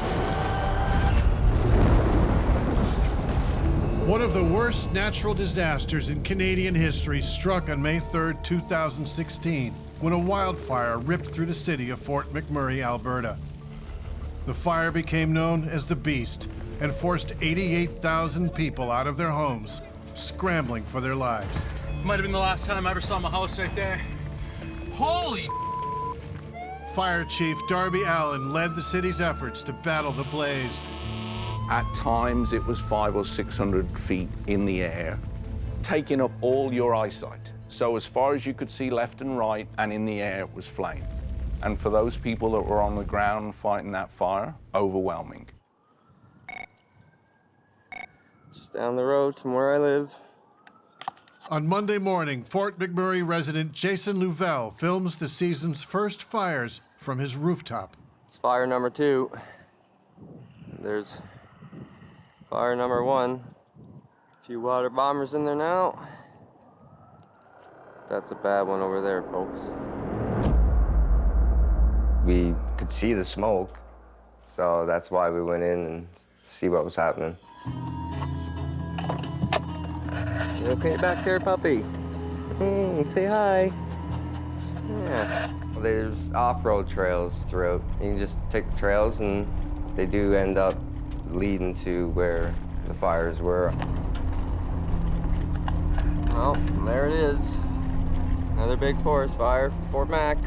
One of the worst natural disasters in Canadian history struck on May 3rd, 2016, when a wildfire ripped through the city of Fort McMurray, Alberta. The fire became known as the Beast and forced 88,000 people out of their homes, scrambling for their lives. Might have been the last time I ever saw my house right there. Holy Fire Chief Darby Allen led the city's efforts to battle the blaze. At times, it was 500 or 600 feet in the air, taking up all your eyesight. So as far as you could see left and right, and in the air, it was flame. And for those people that were on the ground fighting that fire, overwhelming. Just down the road from where I live. On Monday morning, Fort McMurray resident Jason Louvel films the season's first fires from his rooftop. It's fire number 2. There's fire number 1. A few water bombers in there now. That's a bad one over there, folks. We could see the smoke, so that's why we went in and see what was happening. You okay back there, puppy? Hey, say hi. Yeah. Well, there's off-road trails throughout. You can just take the trails, and they do end up leading to where the fires were. Well, there it is. Another big forest fire for Fort Mac.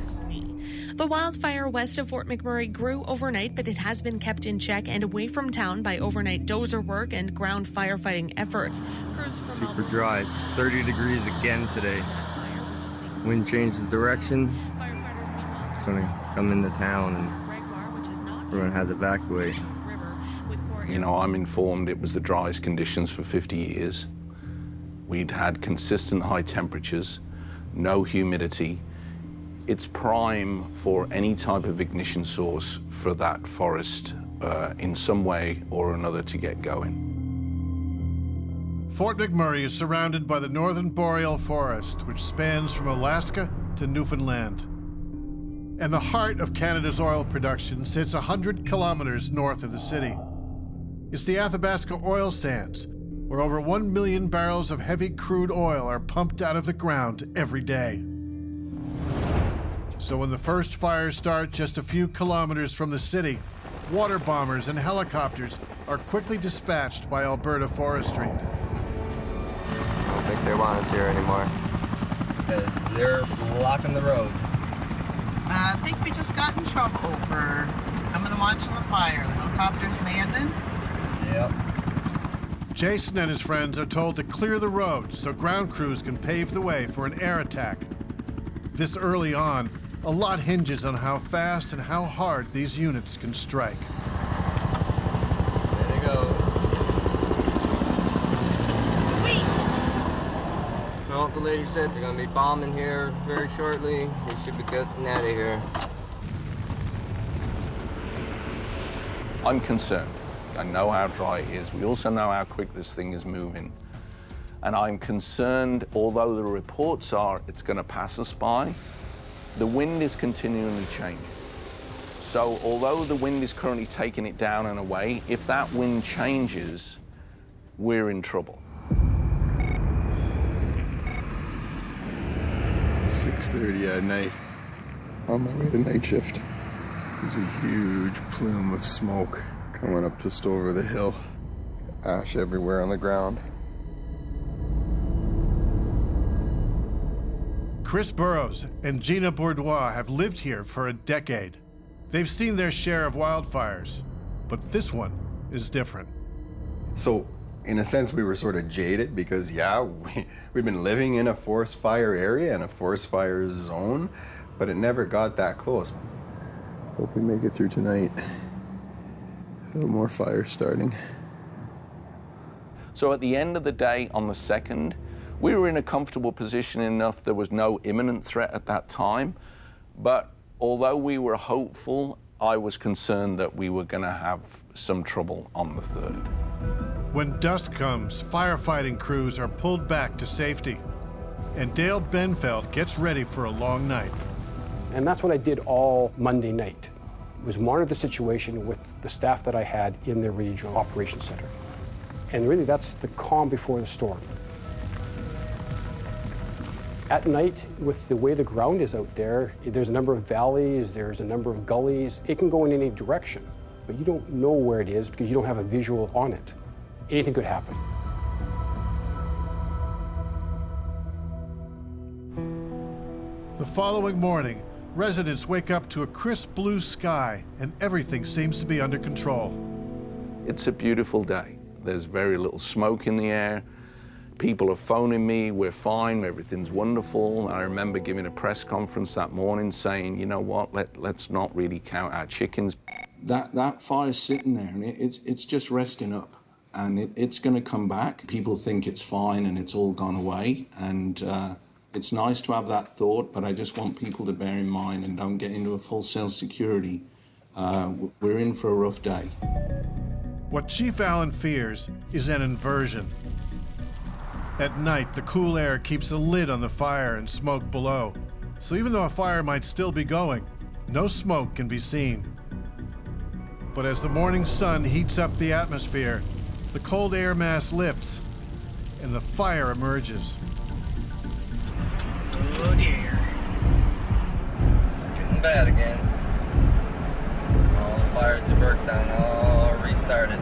The wildfire west of Fort McMurray grew overnight, but it has been kept in check and away from town by overnight dozer work and ground firefighting efforts. Super dry. It's 30 degrees again today. Wind changes direction. It's going to come into town and we're going to have to evacuate. You know, I'm informed it was the driest conditions for 50 years. We'd had consistent high temperatures, no humidity. It's prime for any type of ignition source for that forest in some way or another to get going. Fort McMurray is surrounded by the northern boreal forest, which spans from Alaska to Newfoundland. And the heart of Canada's oil production sits 100 kilometers north of the city. It's the Athabasca oil sands, where over 1 million barrels of heavy crude oil are pumped out of the ground every day. So when the first fires start just a few kilometers from the city, water bombers and helicopters are quickly dispatched by Alberta Forestry. I don't think they want us here anymore. Because they're blocking the road. I think we just got in trouble for coming and watching the fire. The helicopters landing. Yep. Jason and his friends are told to clear the road so ground crews can pave the way for an air attack. This early on, a lot hinges on how fast and how hard these units can strike. There they go. Sweet! Well, the lady said they're going to be bombing here very shortly. We should be getting out of here. I'm concerned. I know how dry it is. We also know how quick this thing is moving. And I'm concerned, although the reports are it's going to pass us by, the wind is continually changing. So although the wind is currently taking it down and away, if that wind changes, we're in trouble. 6:30 at night on my way to night shift. There's a huge plume of smoke coming up just over the hill. Ash everywhere on the ground. Chris Burrows and Gina Bourdois have lived here for a decade. They've seen their share of wildfires, but this one is different. So, in a sense, we were sort of jaded because, yeah, we'd been living in a forest fire area and a forest fire zone, but it never got that close. Hope we make it through tonight. No more fires starting. So at the end of the day, on the 2nd, we were in a comfortable position enough there was no imminent threat at that time. But although we were hopeful, I was concerned that we were going to have some trouble on the 3rd. When dusk comes, firefighting crews are pulled back to safety, and Dale Benfeld gets ready for a long night. And that's what I did all Monday night, was monitor the situation with the staff that I had in the regional operations center. And really, that's the calm before the storm. At night, with the way the ground is out there, there's a number of valleys, there's a number of gullies. It can go in any direction, but you don't know where it is because you don't have a visual on it. Anything could happen. The following morning, residents wake up to a crisp blue sky and everything seems to be under control. It's a beautiful day. There's very little smoke in the air. People are phoning me, we're fine, everything's wonderful. I remember giving a press conference that morning saying, you know what, let's not really count our chickens. That fire's sitting there and it's just resting up and it's gonna come back. People think it's fine and it's all gone away and it's nice to have that thought, but I just want people to bear in mind and don't get into a full sense of security. We're in for a rough day. What Chief Allen fears is an inversion. At night, the cool air keeps a lid on the fire and smoke below. So even though a fire might still be going, no smoke can be seen. But as the morning sun heats up the atmosphere, the cold air mass lifts and the fire emerges. Oh dear. It's getting bad again. All the fires have worked on, all restarted.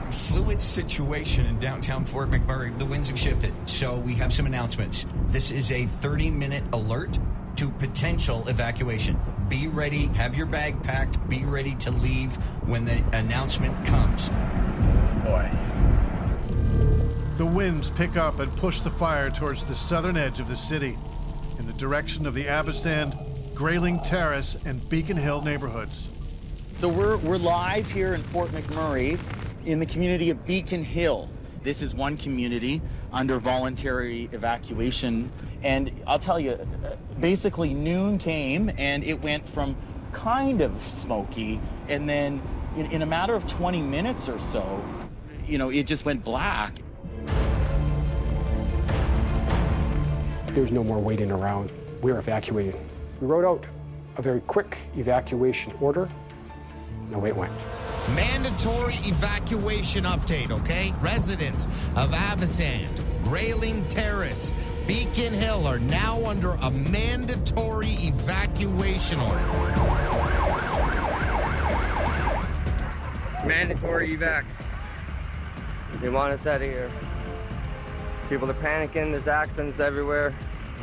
Fluid situation in downtown Fort McMurray. The winds have shifted, so we have some announcements. This is a 30-minute alert to potential evacuation. Be ready, have your bag packed, be ready to leave when the announcement comes. Oh boy. The winds pick up and push the fire towards the southern edge of the city, in the direction of the Abasand, Grayling Terrace, and Beacon Hill neighborhoods. So we're live here in Fort McMurray in the community of Beacon Hill. This is one community under voluntary evacuation. And I'll tell you, basically noon came and it went from kind of smoky and then in a matter of 20 minutes or so, it just went black. There's no more waiting around. We're evacuating. We wrote out a very quick evacuation order. No, it went. Mandatory evacuation update, okay? Residents of Abasand, Grayling Terrace, Beacon Hill are now under a mandatory evacuation order. Mandatory evac. They want us out of here. People are panicking, there's accidents everywhere.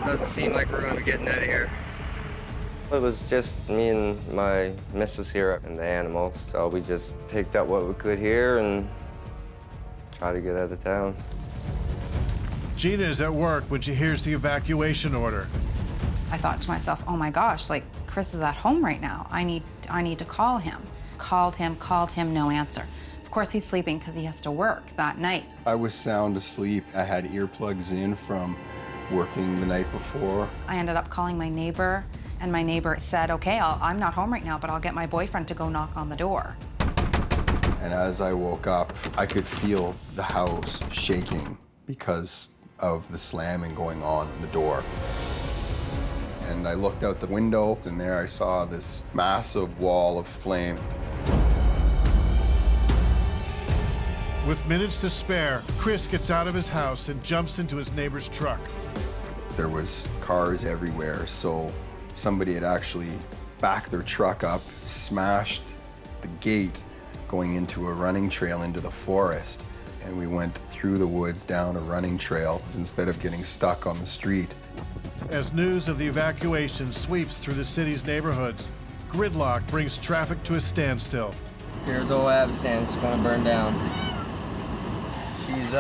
It doesn't seem like we're gonna be getting out of here. It was just me and my missus here and the animals, so we just picked up what we could here and tried to get out of town. Gina is at work when she hears the evacuation order. I thought to myself, oh my gosh, Chris is at home right now. I need to call him. Called him, no answer. Of course he's sleeping because he has to work that night. I was sound asleep. I had earplugs in from working the night before. I ended up calling my neighbor, and my neighbor said, okay, I'm not home right now, but I'll get my boyfriend to go knock on the door. And as I woke up, I could feel the house shaking because of the slamming going on in the door. And I looked out the window, and there I saw this massive wall of flame. With minutes to spare, Chris gets out of his house and jumps into his neighbor's truck. There was cars everywhere, so somebody had actually backed their truck up, smashed the gate going into a running trail into the forest, and we went through the woods down a running trail instead of getting stuck on the street. As news of the evacuation sweeps through the city's neighborhoods, gridlock brings traffic to a standstill. Here's old Avocen, it's gonna burn down. She's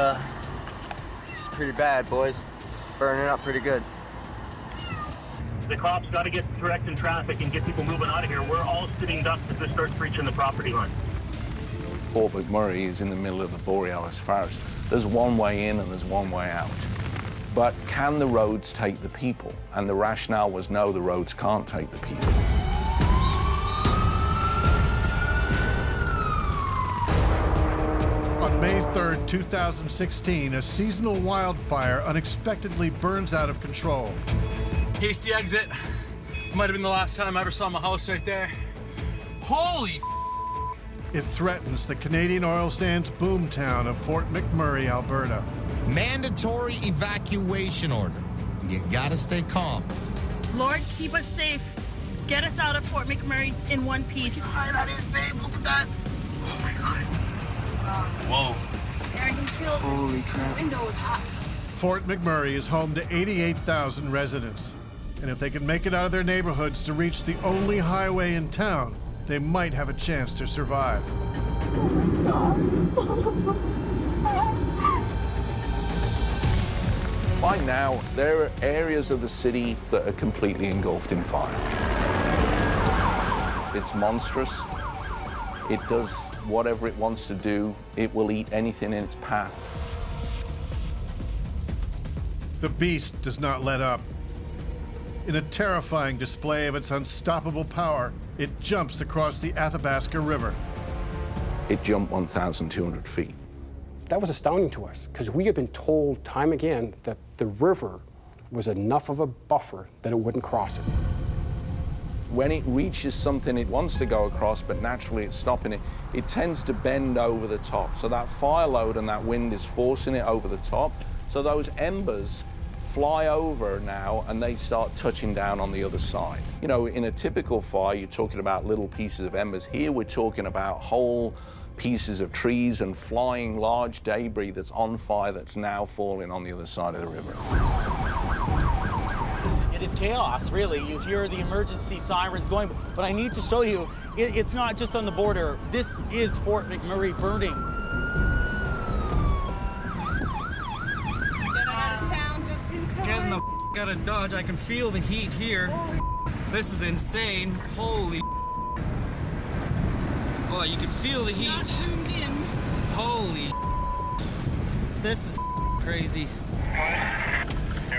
pretty bad, boys. Burning up pretty good. The cops got to get directing traffic and get people moving out of here. We're all sitting ducks if this starts breaching the property line. Fort McMurray is in the middle of the Borealis Forest. There's one way in and there's one way out. But can the roads take the people? And the rationale was no, the roads can't take the people. On May 3rd, 2016, a seasonal wildfire unexpectedly burns out of control. Hasty exit. Might have been the last time I ever saw my house right there. Holy! It threatens the Canadian oil sands boomtown of Fort McMurray, Alberta. Mandatory evacuation order. You gotta stay calm. Lord, keep us safe. Get us out of Fort McMurray in one piece. That is, babe. Look at that. Oh my God. Whoa. I can feel Holy crap. the window is hot. Fort McMurray is home to 88,000 residents. And if they can make it out of their neighborhoods to reach the only highway in town, they might have a chance to survive. By now, there are areas of the city that are completely engulfed in fire. It's monstrous. It does whatever it wants to do. It will eat anything in its path. The beast does not let up. In a terrifying display of its unstoppable power, it jumps across the Athabasca River. It jumped 1,200 feet. That was astounding to us, because we had been told time again that the river was enough of a buffer that it wouldn't cross it. When it reaches something it wants to go across, but naturally it's stopping it, it tends to bend over the top. So that fire load and that wind is forcing it over the top. So those embers fly over now and they start touching down on the other side. You know, in a typical fire, you're talking about little pieces of embers. Here we're talking about whole pieces of trees and flying large debris that's on fire that's now falling on the other side of the river. It is chaos, really. You hear the emergency sirens going, but I need to show you, it's not just on the border. This is Fort McMurray burning. Get out of town just in time. Getting the out of Dodge. I can feel the heat here. This is insane. Holy. Oh, you can feel the heat. Not zoomed in. Holy. This is crazy. Yeah,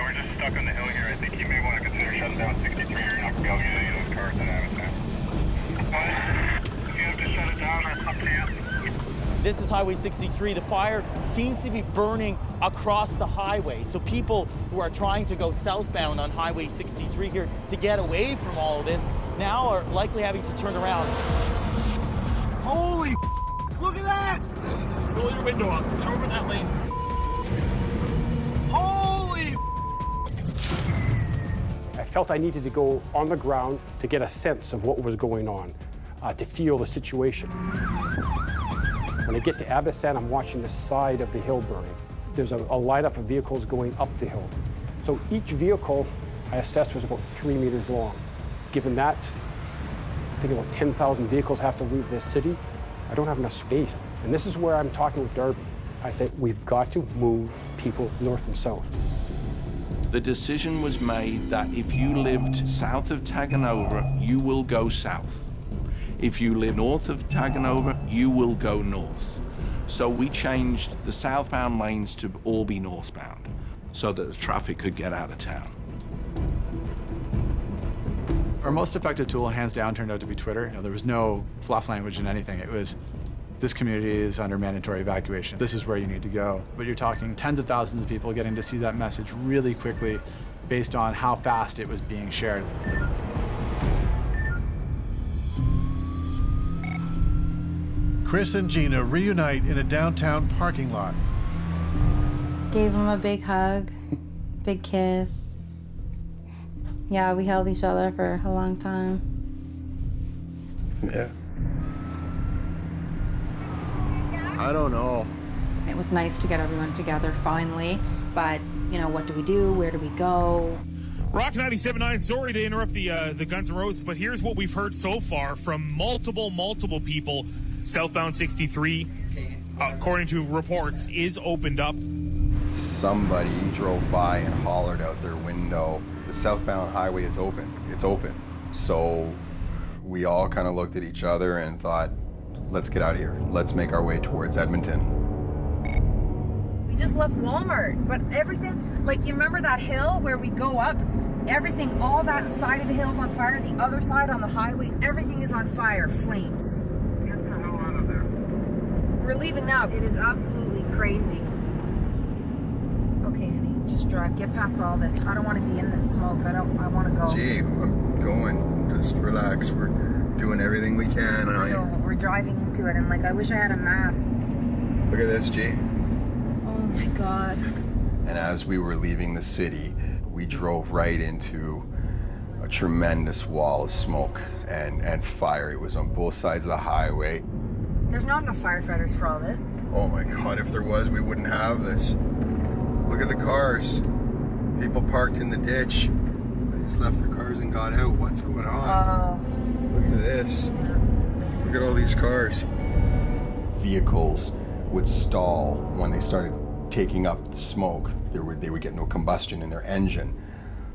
we're just stuck on the hill here. I think you may want to consider shutting down 63 or you're not going to be able to get any of those cars that have it. If you have to shut it down, that's up to you. This is Highway 63. The fire seems to be burning across the highway. So people who are trying to go southbound on Highway 63 here to get away from all of this now are likely having to turn around. Holy. Look at that. Roll your window up. Get over that lane. Holy. I felt I needed to go on the ground to get a sense of what was going on, to feel the situation. When I get to Avocen, I'm watching the side of the hill burning. There's a lineup of vehicles going up the hill. So each vehicle I assessed was about 3 meters long. Given that, I think about 10,000 vehicles have to leave this city. I don't have enough space. And this is where I'm talking with Darby. I say, we've got to move people north and south. The decision was made that if you lived south of Taganova, you will go south. If you live north of Taganova, you will go north. So we changed the southbound lanes to all be northbound so that the traffic could get out of town. Our most effective tool, hands down, turned out to be Twitter. There was no fluff language in anything. It was, this community is under mandatory evacuation. This is where you need to go. But you're talking tens of thousands of people getting to see that message really quickly based on how fast it was being shared. Chris and Gina reunite in a downtown parking lot. Gave him a big hug, big kiss. Yeah, we held each other for a long time. Yeah. I don't know. It was nice to get everyone together finally, but, you know, what do we do? Where do we go? Rock 97.9, sorry to interrupt the Guns N' Roses, but here's what we've heard so far from multiple people. Southbound 63, according to reports, is opened up. Somebody drove by and hollered out their window, the southbound highway is open. It's open. So we all kind of looked at each other and thought, let's get out of here. Let's make our way towards Edmonton. We just left Walmart, but everything, like, you remember that hill where we go up? Everything, all that side of the hill's on fire, the other side on the highway, everything is on fire, flames. Get the hell out of there. We're leaving now. It is absolutely crazy. Okay, honey, just drive. Get past all this. I don't want to be in this smoke. I want to go. Gee, I'm going. Just relax. We're doing everything we can. I know, we're driving into it, and like, I wish I had a mask. Look at this, G. Oh my God. And as we were leaving the city, we drove right into a tremendous wall of smoke and fire. It was on both sides of the highway. There's not enough firefighters for all this. Oh my God, if there was, we wouldn't have this. Look at the cars. People parked in the ditch. They just left their cars and got out. What's going on? Look at this. Look at all these cars. Vehicles would stall when they started taking up the smoke. They would get no combustion in their engine.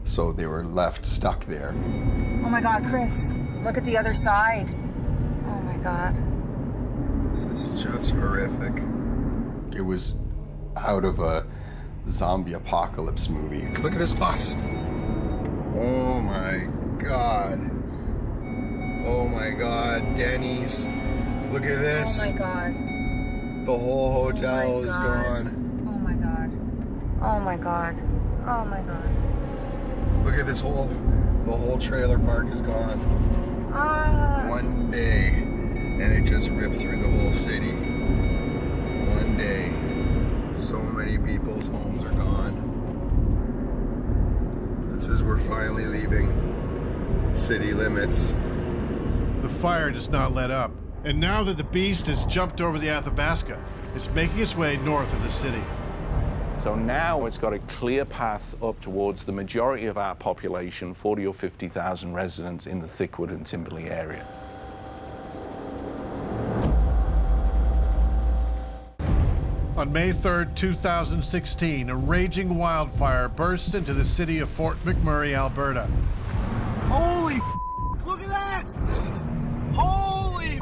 So they were left stuck there. Oh my God, Chris, look at the other side. Oh my God. This is just horrific. It was out of a zombie apocalypse movie. Look at this bus. Oh my God. Oh my God, Denny's. Look at this. Oh my God. The whole hotel is gone. Oh my God. Oh my God. Oh my God. Look at this the whole trailer park is gone. One day, and it just ripped through the whole city. One day. So many people's homes are gone. This is, we're finally leaving city limits. The fire does not let up, and now that the beast has jumped over the Athabasca, it's making its way north of the city. So now it's got a clear path up towards the majority of our population, 40 or 50,000 residents in the Thickwood and Timberley area. On May 3rd, 2016, a raging wildfire bursts into the city of Fort McMurray, Alberta. Holy look at that! Holy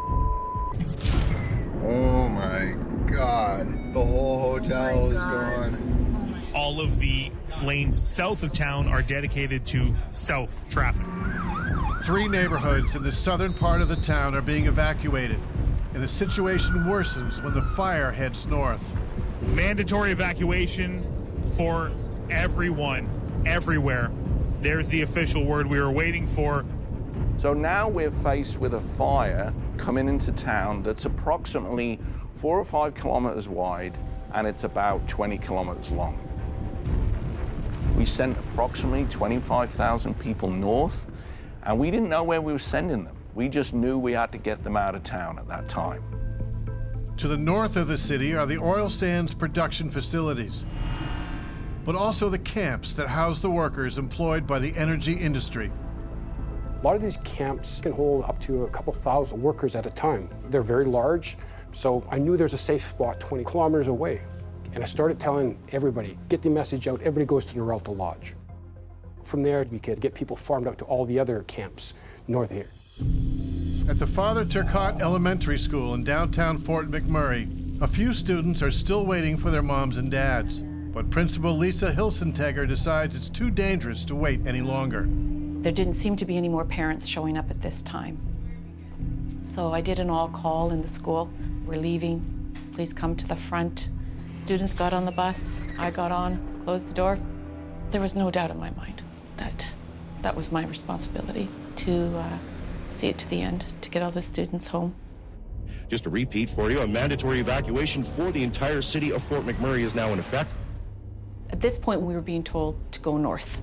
Oh my God. The whole hotel is gone. All of the lanes south of town are dedicated to south traffic. 3 neighborhoods in the southern part of the town are being evacuated, and the situation worsens when the fire heads north. Mandatory evacuation for everyone, everywhere. There's the official word we were waiting for. So now we're faced with a fire coming into town that's approximately 4 or 5 kilometers wide, and it's about 20 kilometers long. We sent approximately 25,000 people north, and we didn't know where we were sending them. We just knew we had to get them out of town at that time. To the north of the city are the oil sands production facilities, but also the camps that house the workers employed by the energy industry. A lot of these camps can hold up to a couple thousand workers at a time. They're very large, so I knew there's a safe spot 20 kilometers away. And I started telling everybody, get the message out, everybody goes to Noralta Lodge. From there, we could get people farmed out to all the other camps north of here. At the Father Turcotte Elementary School in downtown Fort McMurray, a few students are still waiting for their moms and dads. But Principal Lisa Hilsentegger decides it's too dangerous to wait any longer. There didn't seem to be any more parents showing up at this time. So I did an all call in the school. We're leaving, please come to the front. Students got on the bus, I got on, closed the door. There was no doubt in my mind that that was my responsibility to see it to the end, to get all the students home. Just a repeat for you, a mandatory evacuation for the entire city of Fort McMurray is now in effect. At this point, we were being told to go north.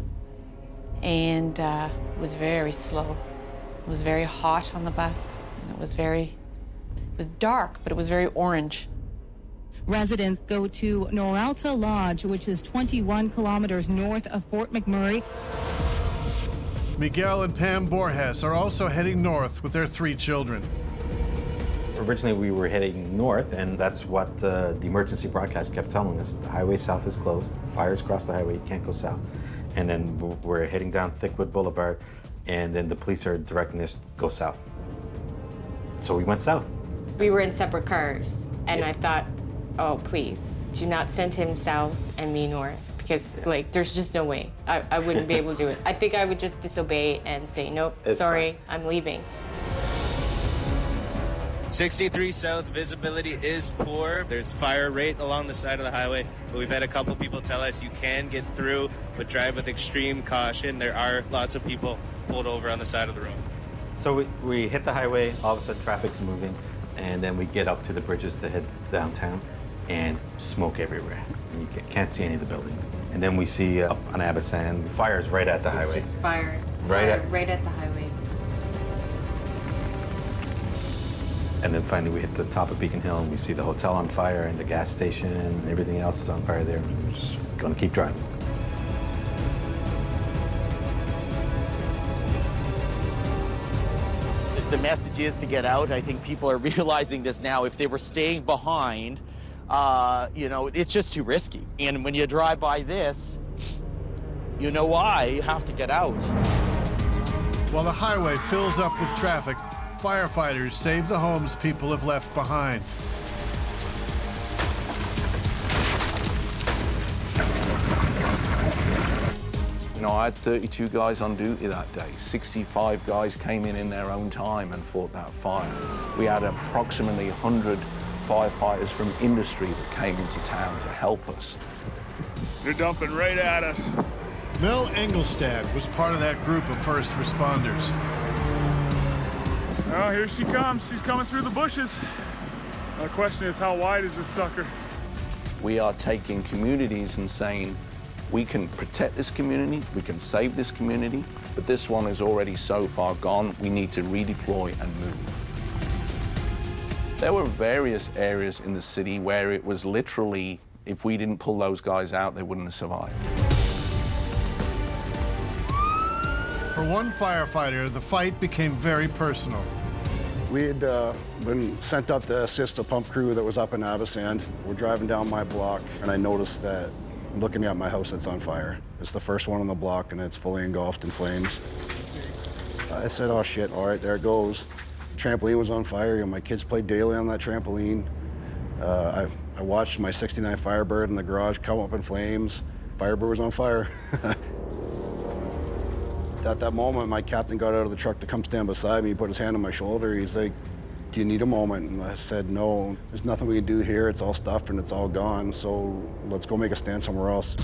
and it was very slow. It was very hot on the bus, and it was dark, but it was very orange. Residents go to Noralta Lodge, which is 21 kilometers north of Fort McMurray. Miguel and Pam Borges are also heading north with their 3 children. Originally, we were heading north, and that's what the emergency broadcast kept telling us. The highway south is closed. Fires across the highway, you can't go south. And then we're heading down Thickwood Boulevard, and then the police are directing us to go south. So we went south. We were in separate cars, and I thought, oh, please, do not send him south and me north, because, like, there's just no way. I wouldn't be able to do it. I think I would just disobey and say, nope, sorry, I'm leaving. 63 South, visibility is poor. There's fire right along the side of the highway, but we've had a couple people tell us you can get through, but drive with extreme caution. There are lots of people pulled over on the side of the road. So we hit the highway, all of a sudden traffic's moving, and then we get up to the bridges to head downtown, and smoke everywhere. You can't see any of the buildings. And then we see up on Abasand, fires right at the highway. It's just fire. Right at the highway. And then finally we hit the top of Beacon Hill and we see the hotel on fire and the gas station and everything else is on fire there. We're just gonna keep driving. The message is to get out. I think people are realizing this now. If they were staying behind, you know, it's just too risky. And when you drive by this, you know why, you have to get out. While the highway fills up with traffic, firefighters save the homes people have left behind. You know, I had 32 guys on duty that day. 65 guys came in their own time and fought that fire. We had approximately 100 firefighters from industry that came into town to help us. They're dumping right at us. Mel Engelstad was part of that group of first responders. Oh, here she comes. She's coming through the bushes. The question is, how wide is this sucker? We are taking communities and saying, we can protect this community, we can save this community, but this one is already so far gone, we need to redeploy and move. There were various areas in the city where it was literally, if we didn't pull those guys out, they wouldn't have survived. For one firefighter, the fight became very personal. We had been sent up to assist a pump crew that was up in Abasand. We're driving down my block, and I noticed that looking at my house that's on fire. It's the first one on the block, and it's fully engulfed in flames. I said, oh shit, all right, there it goes. The trampoline was on fire. You know, my kids played daily on that trampoline. I watched my 69 Firebird in the garage come up in flames. Firebird was on fire. At that moment, my captain got out of the truck to come stand beside me. He put his hand on my shoulder. He's like, do you need a moment? And I said, no, there's nothing we can do here. It's all stuffed and it's all gone. So let's go make a stand somewhere else.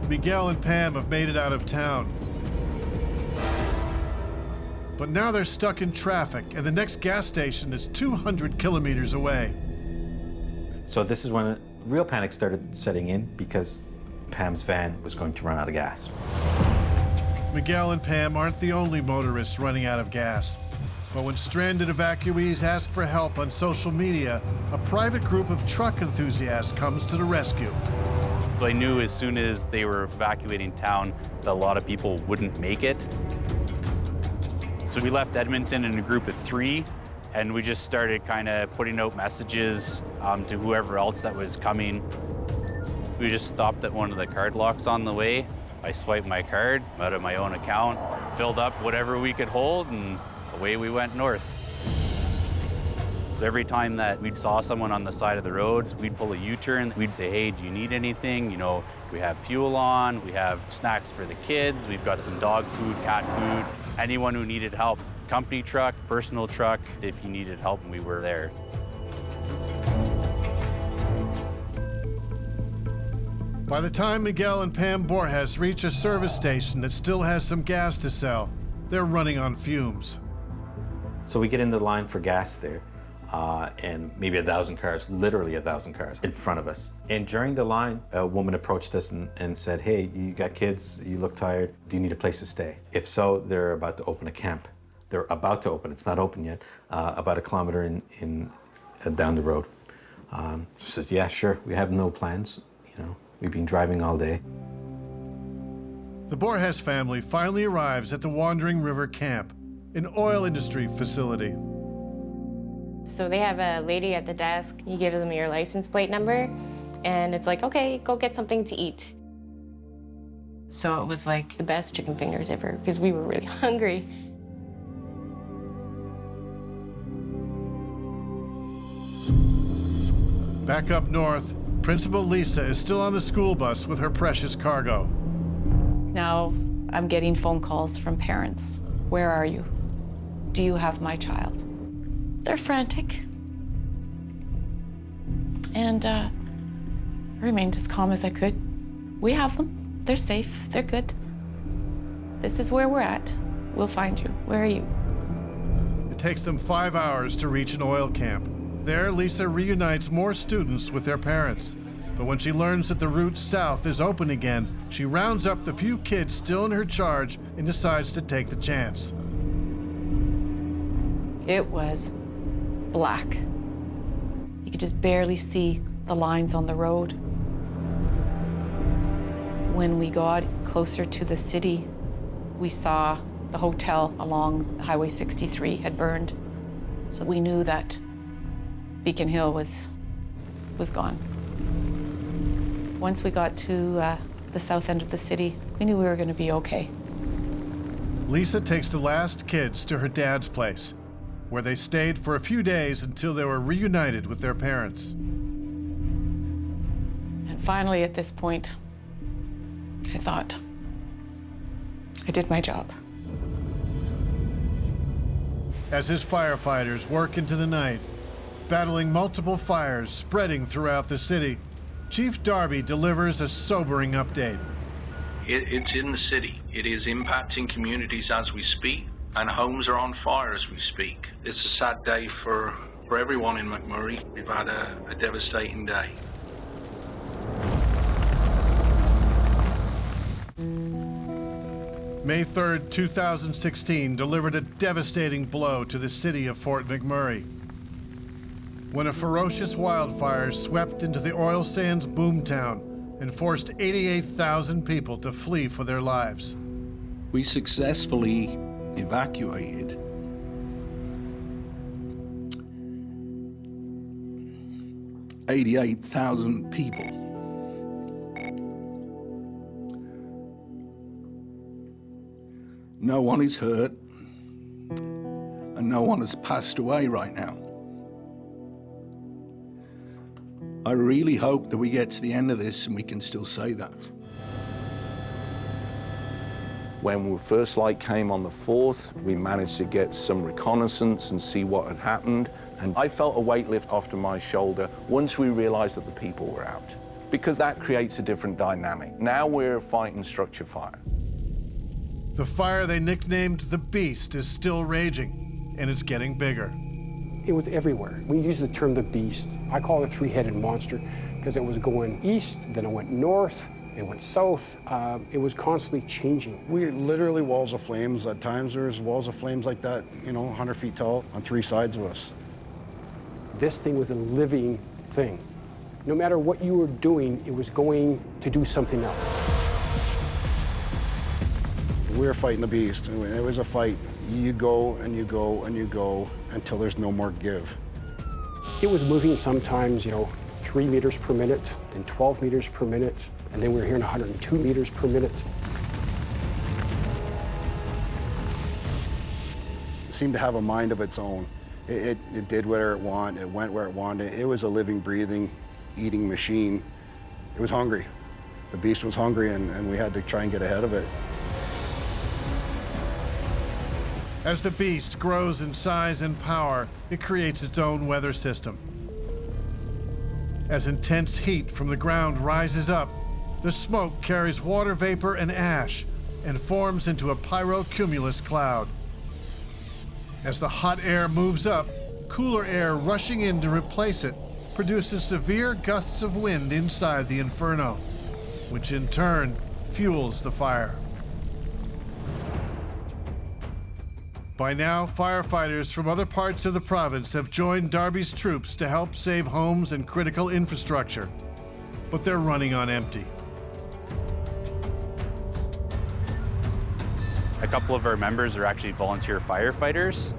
Miguel and Pam have made it out of town. But now they're stuck in traffic, and the next gas station is 200 kilometers away. So this is when real panic started setting in because Pam's van was going to run out of gas. Miguel and Pam aren't the only motorists running out of gas. But when stranded evacuees ask for help on social media, a private group of truck enthusiasts comes to the rescue. I knew as soon as they were evacuating town that a lot of people wouldn't make it. So we left Edmonton in a group of 3, and we just started kind of putting out messages to whoever else that was coming. We just stopped at one of the card locks on the way. I swiped my card out of my own account, filled up whatever we could hold, and away we went north. So every time that we'd saw someone on the side of the roads, we'd pull a U-turn. We'd say, hey, do you need anything? You know, we have fuel on, we have snacks for the kids, we've got some dog food, cat food. Anyone who needed help, company truck, personal truck, if you needed help, we were there. By the time Miguel and Pam Borges reach a service station that still has some gas to sell, they're running on fumes. So we get in the line for gas there. and maybe 1,000 cars, literally 1,000 cars in front of us. And during the line, a woman approached us and said, hey, you got kids, you look tired, do you need a place to stay? If so, they're about to open a camp. They're about to open, it's not open yet, about a kilometer down the road. She said, yeah, sure, we have no plans, you know, we've been driving all day. The Borges family finally arrives at the Wandering River Camp, an oil industry facility. So they have a lady at the desk. You give them your license plate number, and it's like, okay, go get something to eat. So it was like the best chicken fingers ever, because we were really hungry. Back up north, Principal Lisa is still on the school bus with her precious cargo. Now I'm getting phone calls from parents. Where are you? Do you have my child? They're frantic. And I remained as calm as I could. We have them. They're safe. They're good. This is where we're at. We'll find you. Where are you? It takes them 5 hours to reach an oil camp. There, Lisa reunites more students with their parents. But when she learns that the route south is open again, she rounds up the few kids still in her charge and decides to take the chance. It was black. You could just barely see the lines on the road. When we got closer to the city, we saw the hotel along Highway 63 had burned. So we knew that Beacon Hill was gone. Once we got to the south end of the city, we knew we were going to be okay. Lisa takes the last kids to her dad's place, where they stayed for a few days until they were reunited with their parents. And finally, at this point, I thought, I did my job. As his firefighters work into the night, battling multiple fires spreading throughout the city, Chief Darby delivers a sobering update. It's in the city. It is impacting communities as we speak, and homes are on fire as we speak. It's a sad day for everyone in McMurray. We've had a devastating day. May 3rd, 2016 delivered a devastating blow to the city of Fort McMurray, when a ferocious wildfire swept into the oil sands boomtown and forced 88,000 people to flee for their lives. We successfully evacuated 88,000 people. No one is hurt, and no one has passed away right now. I really hope that we get to the end of this and we can still say that. When first light came on the 4th, we managed to get some reconnaissance and see what had happened. And I felt a weight lift off to my shoulder once we realized that the people were out, because that creates a different dynamic. Now we're fighting structure fire. The fire they nicknamed the Beast is still raging, and it's getting bigger. It was everywhere. We use the term the Beast. I call it a three-headed monster because it was going east, then it went north, it went south. It was constantly changing. We literally walls of flames. At times there's walls of flames like that, 100 feet tall on 3 sides of us. This thing was a living thing. No matter what you were doing, it was going to do something else. We were fighting the Beast. It was a fight. You go and you go and you go until there's no more give. It was moving sometimes, 3 meters per minute, then 12 meters per minute, and then we were hearing 102 meters per minute. It seemed to have a mind of its own. It did whatever it wanted, it went where it wanted. It was a living, breathing, eating machine. It was hungry. The Beast was hungry, and we had to try and get ahead of it. As the Beast grows in size and power, it creates its own weather system. As intense heat from the ground rises up, the smoke carries water vapor and ash and forms into a pyrocumulus cloud. As the hot air moves up, cooler air rushing in to replace it produces severe gusts of wind inside the inferno, which in turn fuels the fire. By now, firefighters from other parts of the province have joined Darby's troops to help save homes and critical infrastructure, but they're running on empty. A couple of our members are actually volunteer firefighters.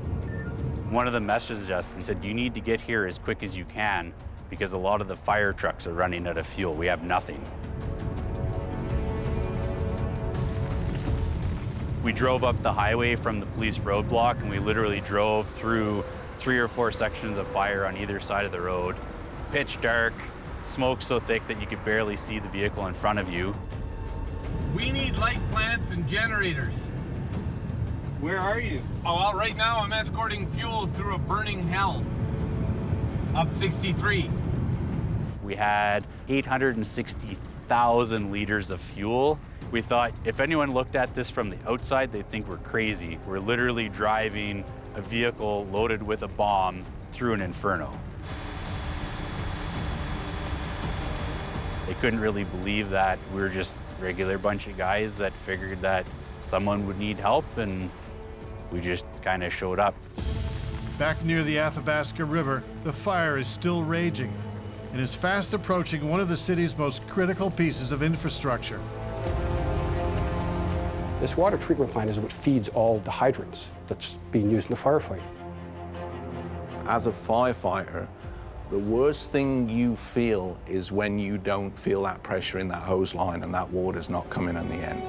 One of them messaged us and said, you need to get here as quick as you can because a lot of the fire trucks are running out of fuel. We have nothing. We drove up the highway from the police roadblock and we literally drove through 3 or 4 sections of fire on either side of the road. Pitch dark, smoke so thick that you could barely see the vehicle in front of you. We need light plants and generators. Where are you? Oh, well, right now I'm escorting fuel through a burning hell. Up 63. We had 860,000 liters of fuel. We thought if anyone looked at this from the outside, they'd think we're crazy. We're literally driving a vehicle loaded with a bomb through an inferno. They couldn't really believe that we were just a regular bunch of guys that figured that someone would need help, and we just kind of showed up. Back near the Athabasca River, the fire is still raging and is fast approaching one of the city's most critical pieces of infrastructure. This water treatment plant is what feeds all the hydrants that's being used in the firefight. As a firefighter, the worst thing you feel is when you don't feel that pressure in that hose line and that water's not coming in the end.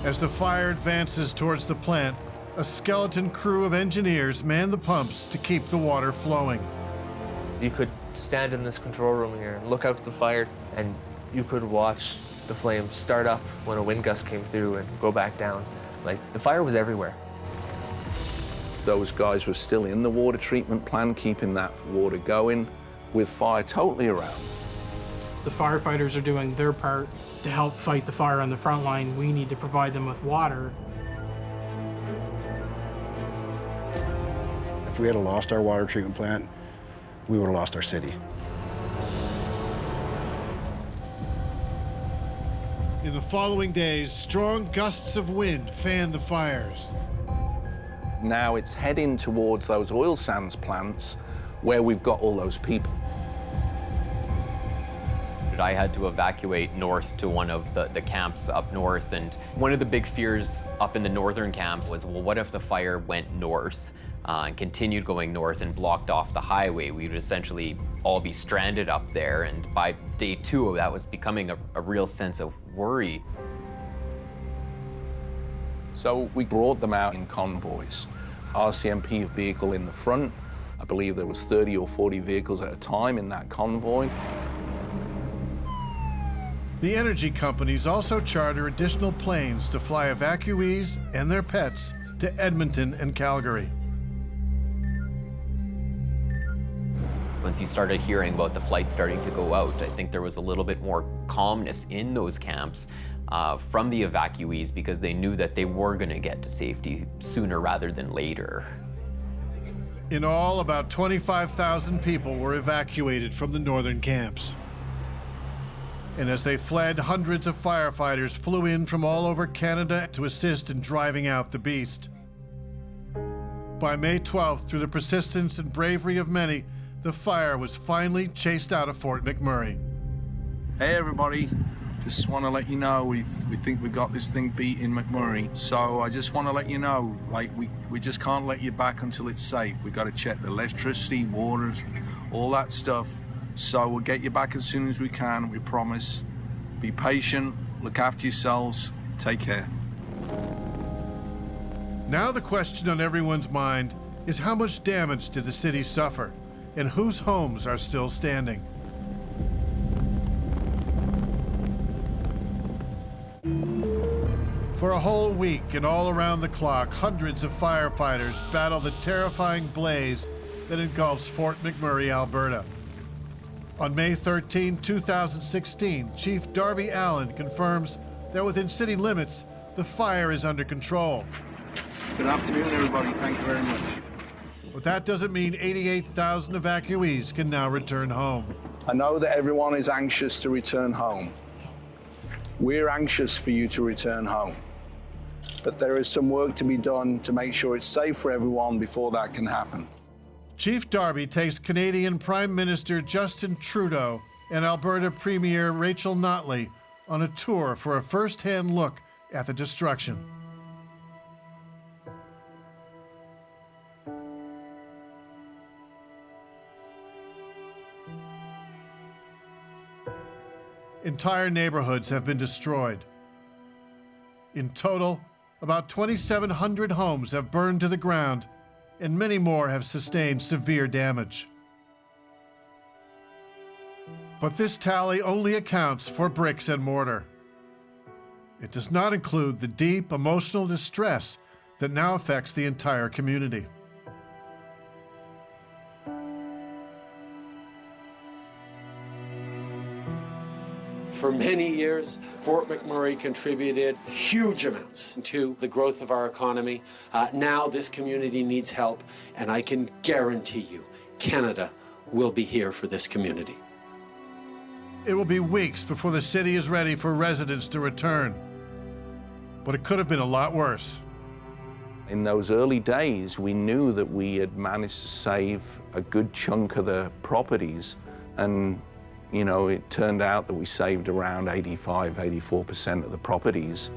As the fire advances towards the plant, a skeleton crew of engineers man the pumps to keep the water flowing. You could stand in this control room here and look out at the fire, and you could watch the flames start up when a wind gust came through and go back down. Like, the fire was everywhere. Those guys were still in the water treatment plant, keeping that water going with fire totally around. The firefighters are doing their part to help fight the fire on the front line. We need to provide them with water. If we had lost our water treatment plant, we would have lost our city. In the following days, strong gusts of wind fanned the fires. Now it's heading towards those oil sands plants where we've got all those people. I had to evacuate north to one of the camps up north, and one of the big fears up in the northern camps was, well, what if the fire went north and continued going north and blocked off the highway? We would essentially all be stranded up there, and by day 2, that was becoming a real sense of worry. So we brought them out in convoys. RCMP vehicle in the front. I believe there was 30 or 40 vehicles at a time in that convoy. The energy companies also charter additional planes to fly evacuees and their pets to Edmonton and Calgary. Once you started hearing about the flight starting to go out, I think there was a little bit more calmness in those camps from the evacuees, because they knew that they were going to get to safety sooner rather than later. In all, about 25,000 people were evacuated from the northern camps. And as they fled, hundreds of firefighters flew in from all over Canada to assist in driving out the beast. By May 12th, through the persistence and bravery of many, the fire was finally chased out of Fort McMurray. Hey everybody, just want to let you know we think we got this thing beat in McMurray. So I just want to let you know, like, we just can't let you back until it's safe. We got to check the electricity, water, all that stuff. So we'll get you back as soon as we can, we promise. Be patient, look after yourselves, take care. Now the question on everyone's mind is, how much damage did the city suffer, and whose homes are still standing? For a whole week and all around the clock, hundreds of firefighters battle the terrifying blaze that engulfs Fort McMurray, Alberta. On May 13, 2016, Chief Darby Allen confirms that within city limits, the fire is under control. Good afternoon, everybody. Thank you very much. But that doesn't mean 88,000 evacuees can now return home. I know that everyone is anxious to return home. We're anxious for you to return home. But there is some work to be done to make sure it's safe for everyone before that can happen. Chief Darby takes Canadian Prime Minister Justin Trudeau and Alberta Premier Rachel Notley on a tour for a first-hand look at the destruction. Entire neighborhoods have been destroyed. In total, about 2,700 homes have burned to the ground, and many more have sustained severe damage. But this tally only accounts for bricks and mortar. It does not include the deep emotional distress that now affects the entire community. For many years, Fort McMurray contributed huge amounts to the growth of our economy. Now this community needs help, and I can guarantee you, Canada will be here for this community. It will be weeks before the city is ready for residents to return. But it could have been a lot worse. In those early days, we knew that we had managed to save a good chunk of the properties, and you know, it turned out that we saved around 84% of the properties.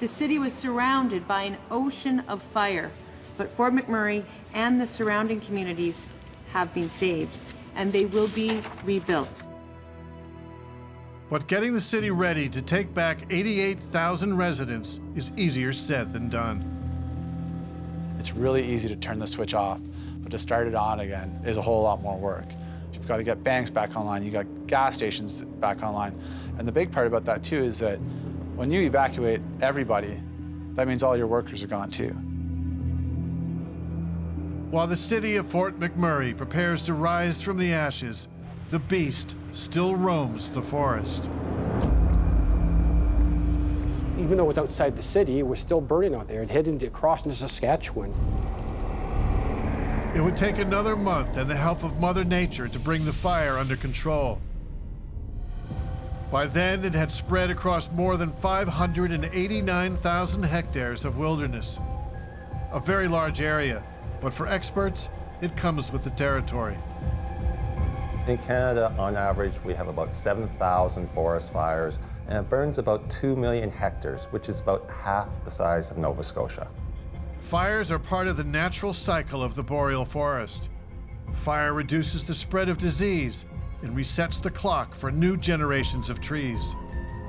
The city was surrounded by an ocean of fire, but Fort McMurray and the surrounding communities have been saved, and they will be rebuilt. But getting the city ready to take back 88,000 residents is easier said than done. It's really easy to turn the switch off, but to start it on again is a whole lot more work. You've got to get banks back online, you've got gas stations back online. And the big part about that too is that when you evacuate everybody, that means all your workers are gone too. While the city of Fort McMurray prepares to rise from the ashes, the beast still roams the forest. Even though it was outside the city, it was still burning out there. It headed across into Saskatchewan. It would take another month and the help of Mother Nature to bring the fire under control. By then, it had spread across more than 589,000 hectares of wilderness. A very large area, but for experts, it comes with the territory. In Canada, on average, we have about 7,000 forest fires, and it burns about 2 million hectares, which is about half the size of Nova Scotia. Fires are part of the natural cycle of the boreal forest. Fire reduces the spread of disease and resets the clock for new generations of trees.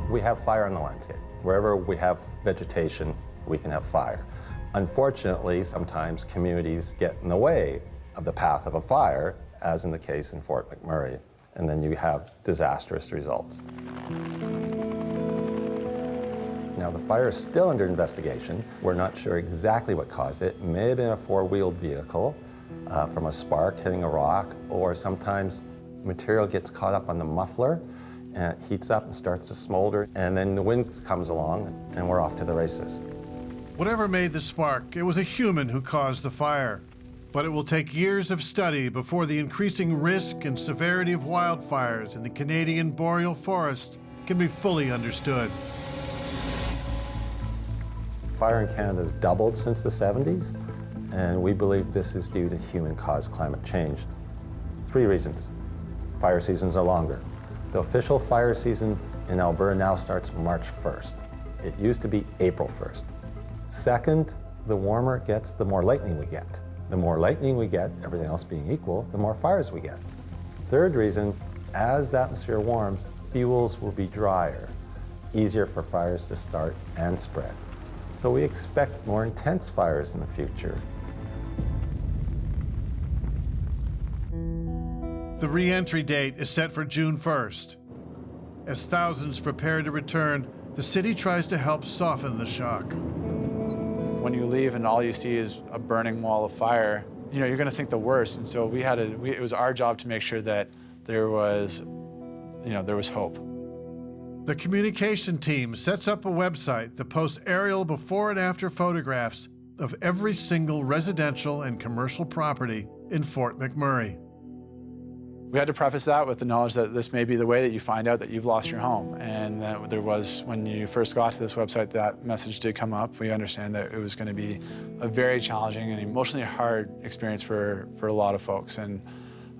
We have fire on the landscape. Wherever we have vegetation, we can have fire. Unfortunately, sometimes communities get in the way of the path of a fire, as in the case in Fort McMurray, and then you have disastrous results. Now, the fire is still under investigation. We're not sure exactly what caused it. It may have been a four-wheeled vehicle from a spark hitting a rock, or sometimes material gets caught up on the muffler and it heats up and starts to smolder, and then the wind comes along and we're off to the races. Whatever made the spark, it was a human who caused the fire. But it will take years of study before the increasing risk and severity of wildfires in the Canadian boreal forest can be fully understood. Fire in Canada has doubled since the 70s, and we believe this is due to human-caused climate change. 3 reasons. Fire seasons are longer. The official fire season in Alberta now starts March 1st. It used to be April 1st. Second, the warmer it gets, the more lightning we get. The more lightning we get, everything else being equal, the more fires we get. Third reason, as the atmosphere warms, fuels will be drier, easier for fires to start and spread. So we expect more intense fires in the future. The re-entry date is set for June 1st. As thousands prepare to return, the city tries to help soften the shock. When you leave and all you see is a burning wall of fire, you know, you're going to think the worst. And so it was our job to make sure that there was hope. The communication team sets up a website that posts aerial before and after photographs of every single residential and commercial property in Fort McMurray. We had to preface that with the knowledge that this may be the way that you find out that you've lost your home. And that there was, when you first got to this website, that message did come up. We understand that it was going to be a very challenging and emotionally hard experience for a lot of folks and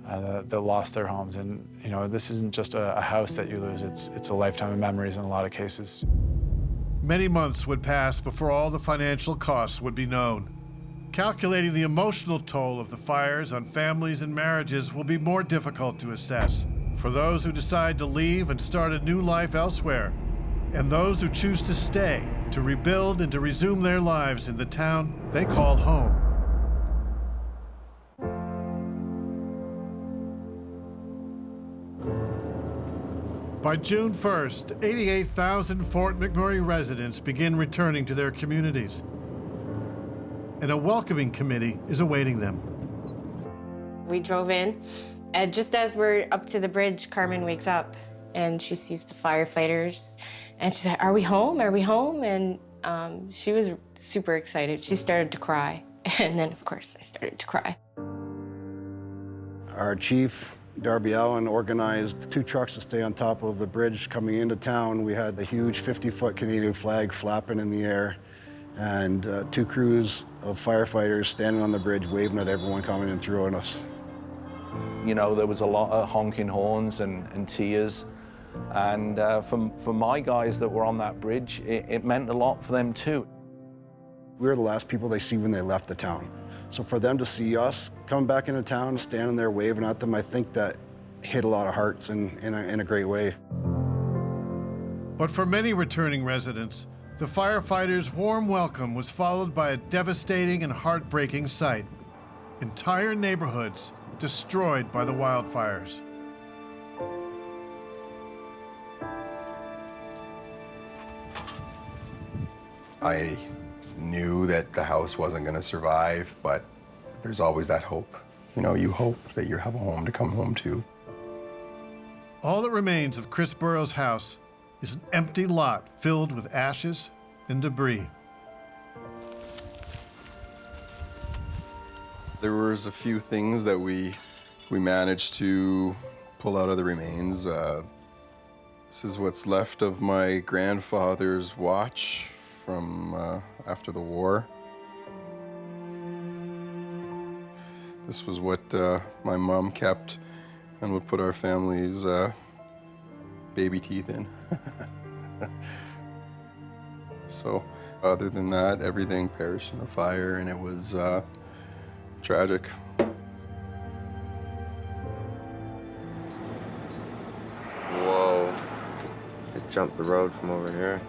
that lost their homes. And you know, this isn't just a house that you lose, it's a lifetime of memories in a lot of cases. Many months would pass before all the financial costs would be known. Calculating the emotional toll of the fires on families and marriages will be more difficult to assess for those who decide to leave and start a new life elsewhere, and those who choose to stay, to rebuild and to resume their lives in the town they call home. By June 1st, 88,000 Fort McMurray residents begin returning to their communities, and a welcoming committee is awaiting them. We drove in, and just as we're up to the bridge, Carmen wakes up, and she sees the firefighters, and she said, "Are we home? Are we home?" And she was super excited. She started to cry, and then, of course, I started to cry. Our chief, Darby Allen, organized 2 trucks to stay on top of the bridge coming into town. We had a huge 50-foot Canadian flag flapping in the air, and 2 crews of firefighters standing on the bridge waving at everyone coming in through on us. You know, there was a lot of honking horns and tears, and for my guys that were on that bridge, it meant a lot for them too. We were the last people they see when they left the town. So for them to see us coming back into town, standing there waving at them, I think that hit a lot of hearts in a great way. But for many returning residents, the firefighters' warm welcome was followed by a devastating and heartbreaking sight. Entire neighborhoods destroyed by the wildfires. I knew that the house wasn't going to survive, but there's always that hope. You know, you hope that you have a home to come home to. All that remains of Chris Burrow's house is an empty lot filled with ashes and debris. There was a few things that we managed to pull out of the remains. This is what's left of my grandfather's watch from after the war. This was what my mom kept and would put our family's baby teeth in. So other than that, everything perished in the fire, and it was tragic. Whoa, it jumped the road from over here.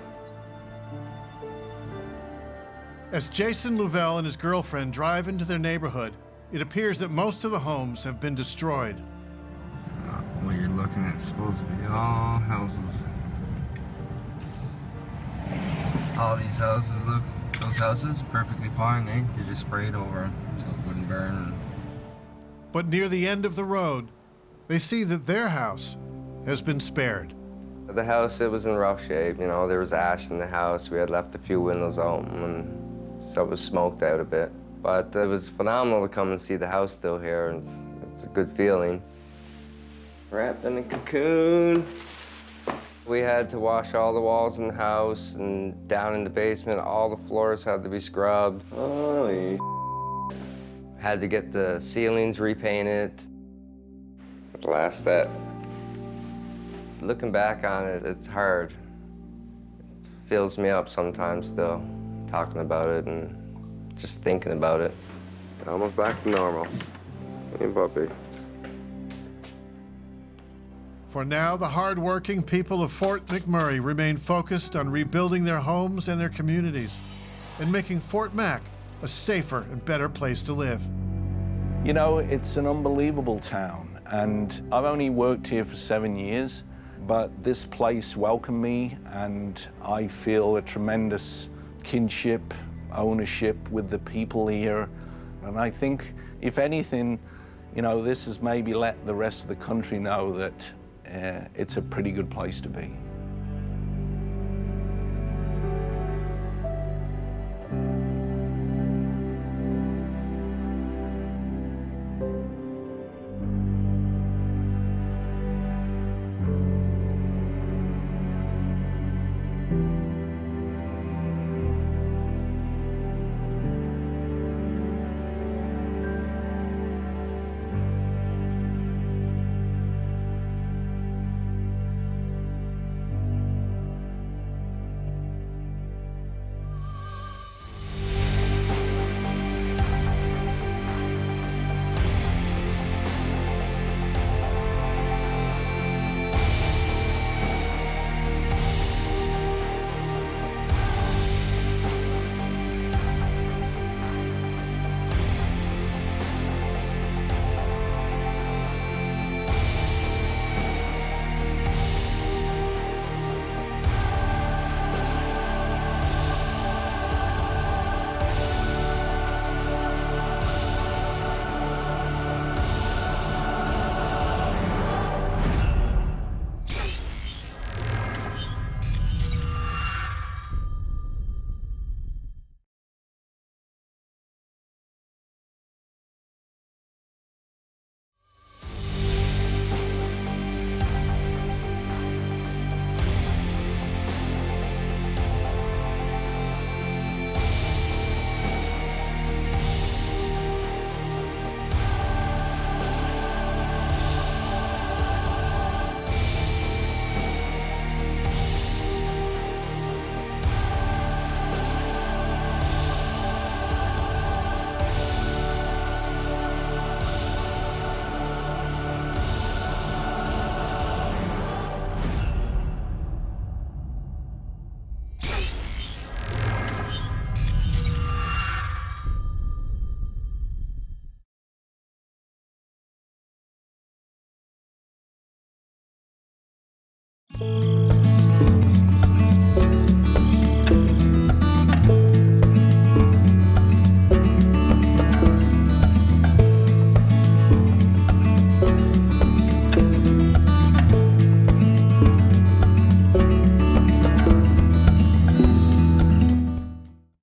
As Jason Louvel and his girlfriend drive into their neighborhood, it appears that most of the homes have been destroyed. What you're looking at is supposed to be all houses. All these houses, look, those houses, perfectly fine, they just sprayed over them so it wouldn't burn. But near the end of the road, they see that their house has been spared. The house, it was in rough shape, you know, there was ash in the house. We had left a few windows open, and so it was smoked out a bit. But it was phenomenal to come and see the house still here, and it's a good feeling. Wrapped in a cocoon. We had to wash all the walls in the house, and down in the basement, all the floors had to be scrubbed. Holy Had to get the ceilings repainted. The last step. Looking back on it, it's hard. It fills me up sometimes still, talking about it and just thinking about it. Almost back to normal. Hey, puppy. For now, the hard-working people of Fort McMurray remain focused on rebuilding their homes and their communities and making Fort Mac a safer and better place to live. You know, it's an unbelievable town, and I've only worked here for 7 years, but this place welcomed me, and I feel a tremendous kinship, ownership with the people here. And I think, if anything, you know, this has maybe let the rest of the country know that it's a pretty good place to be.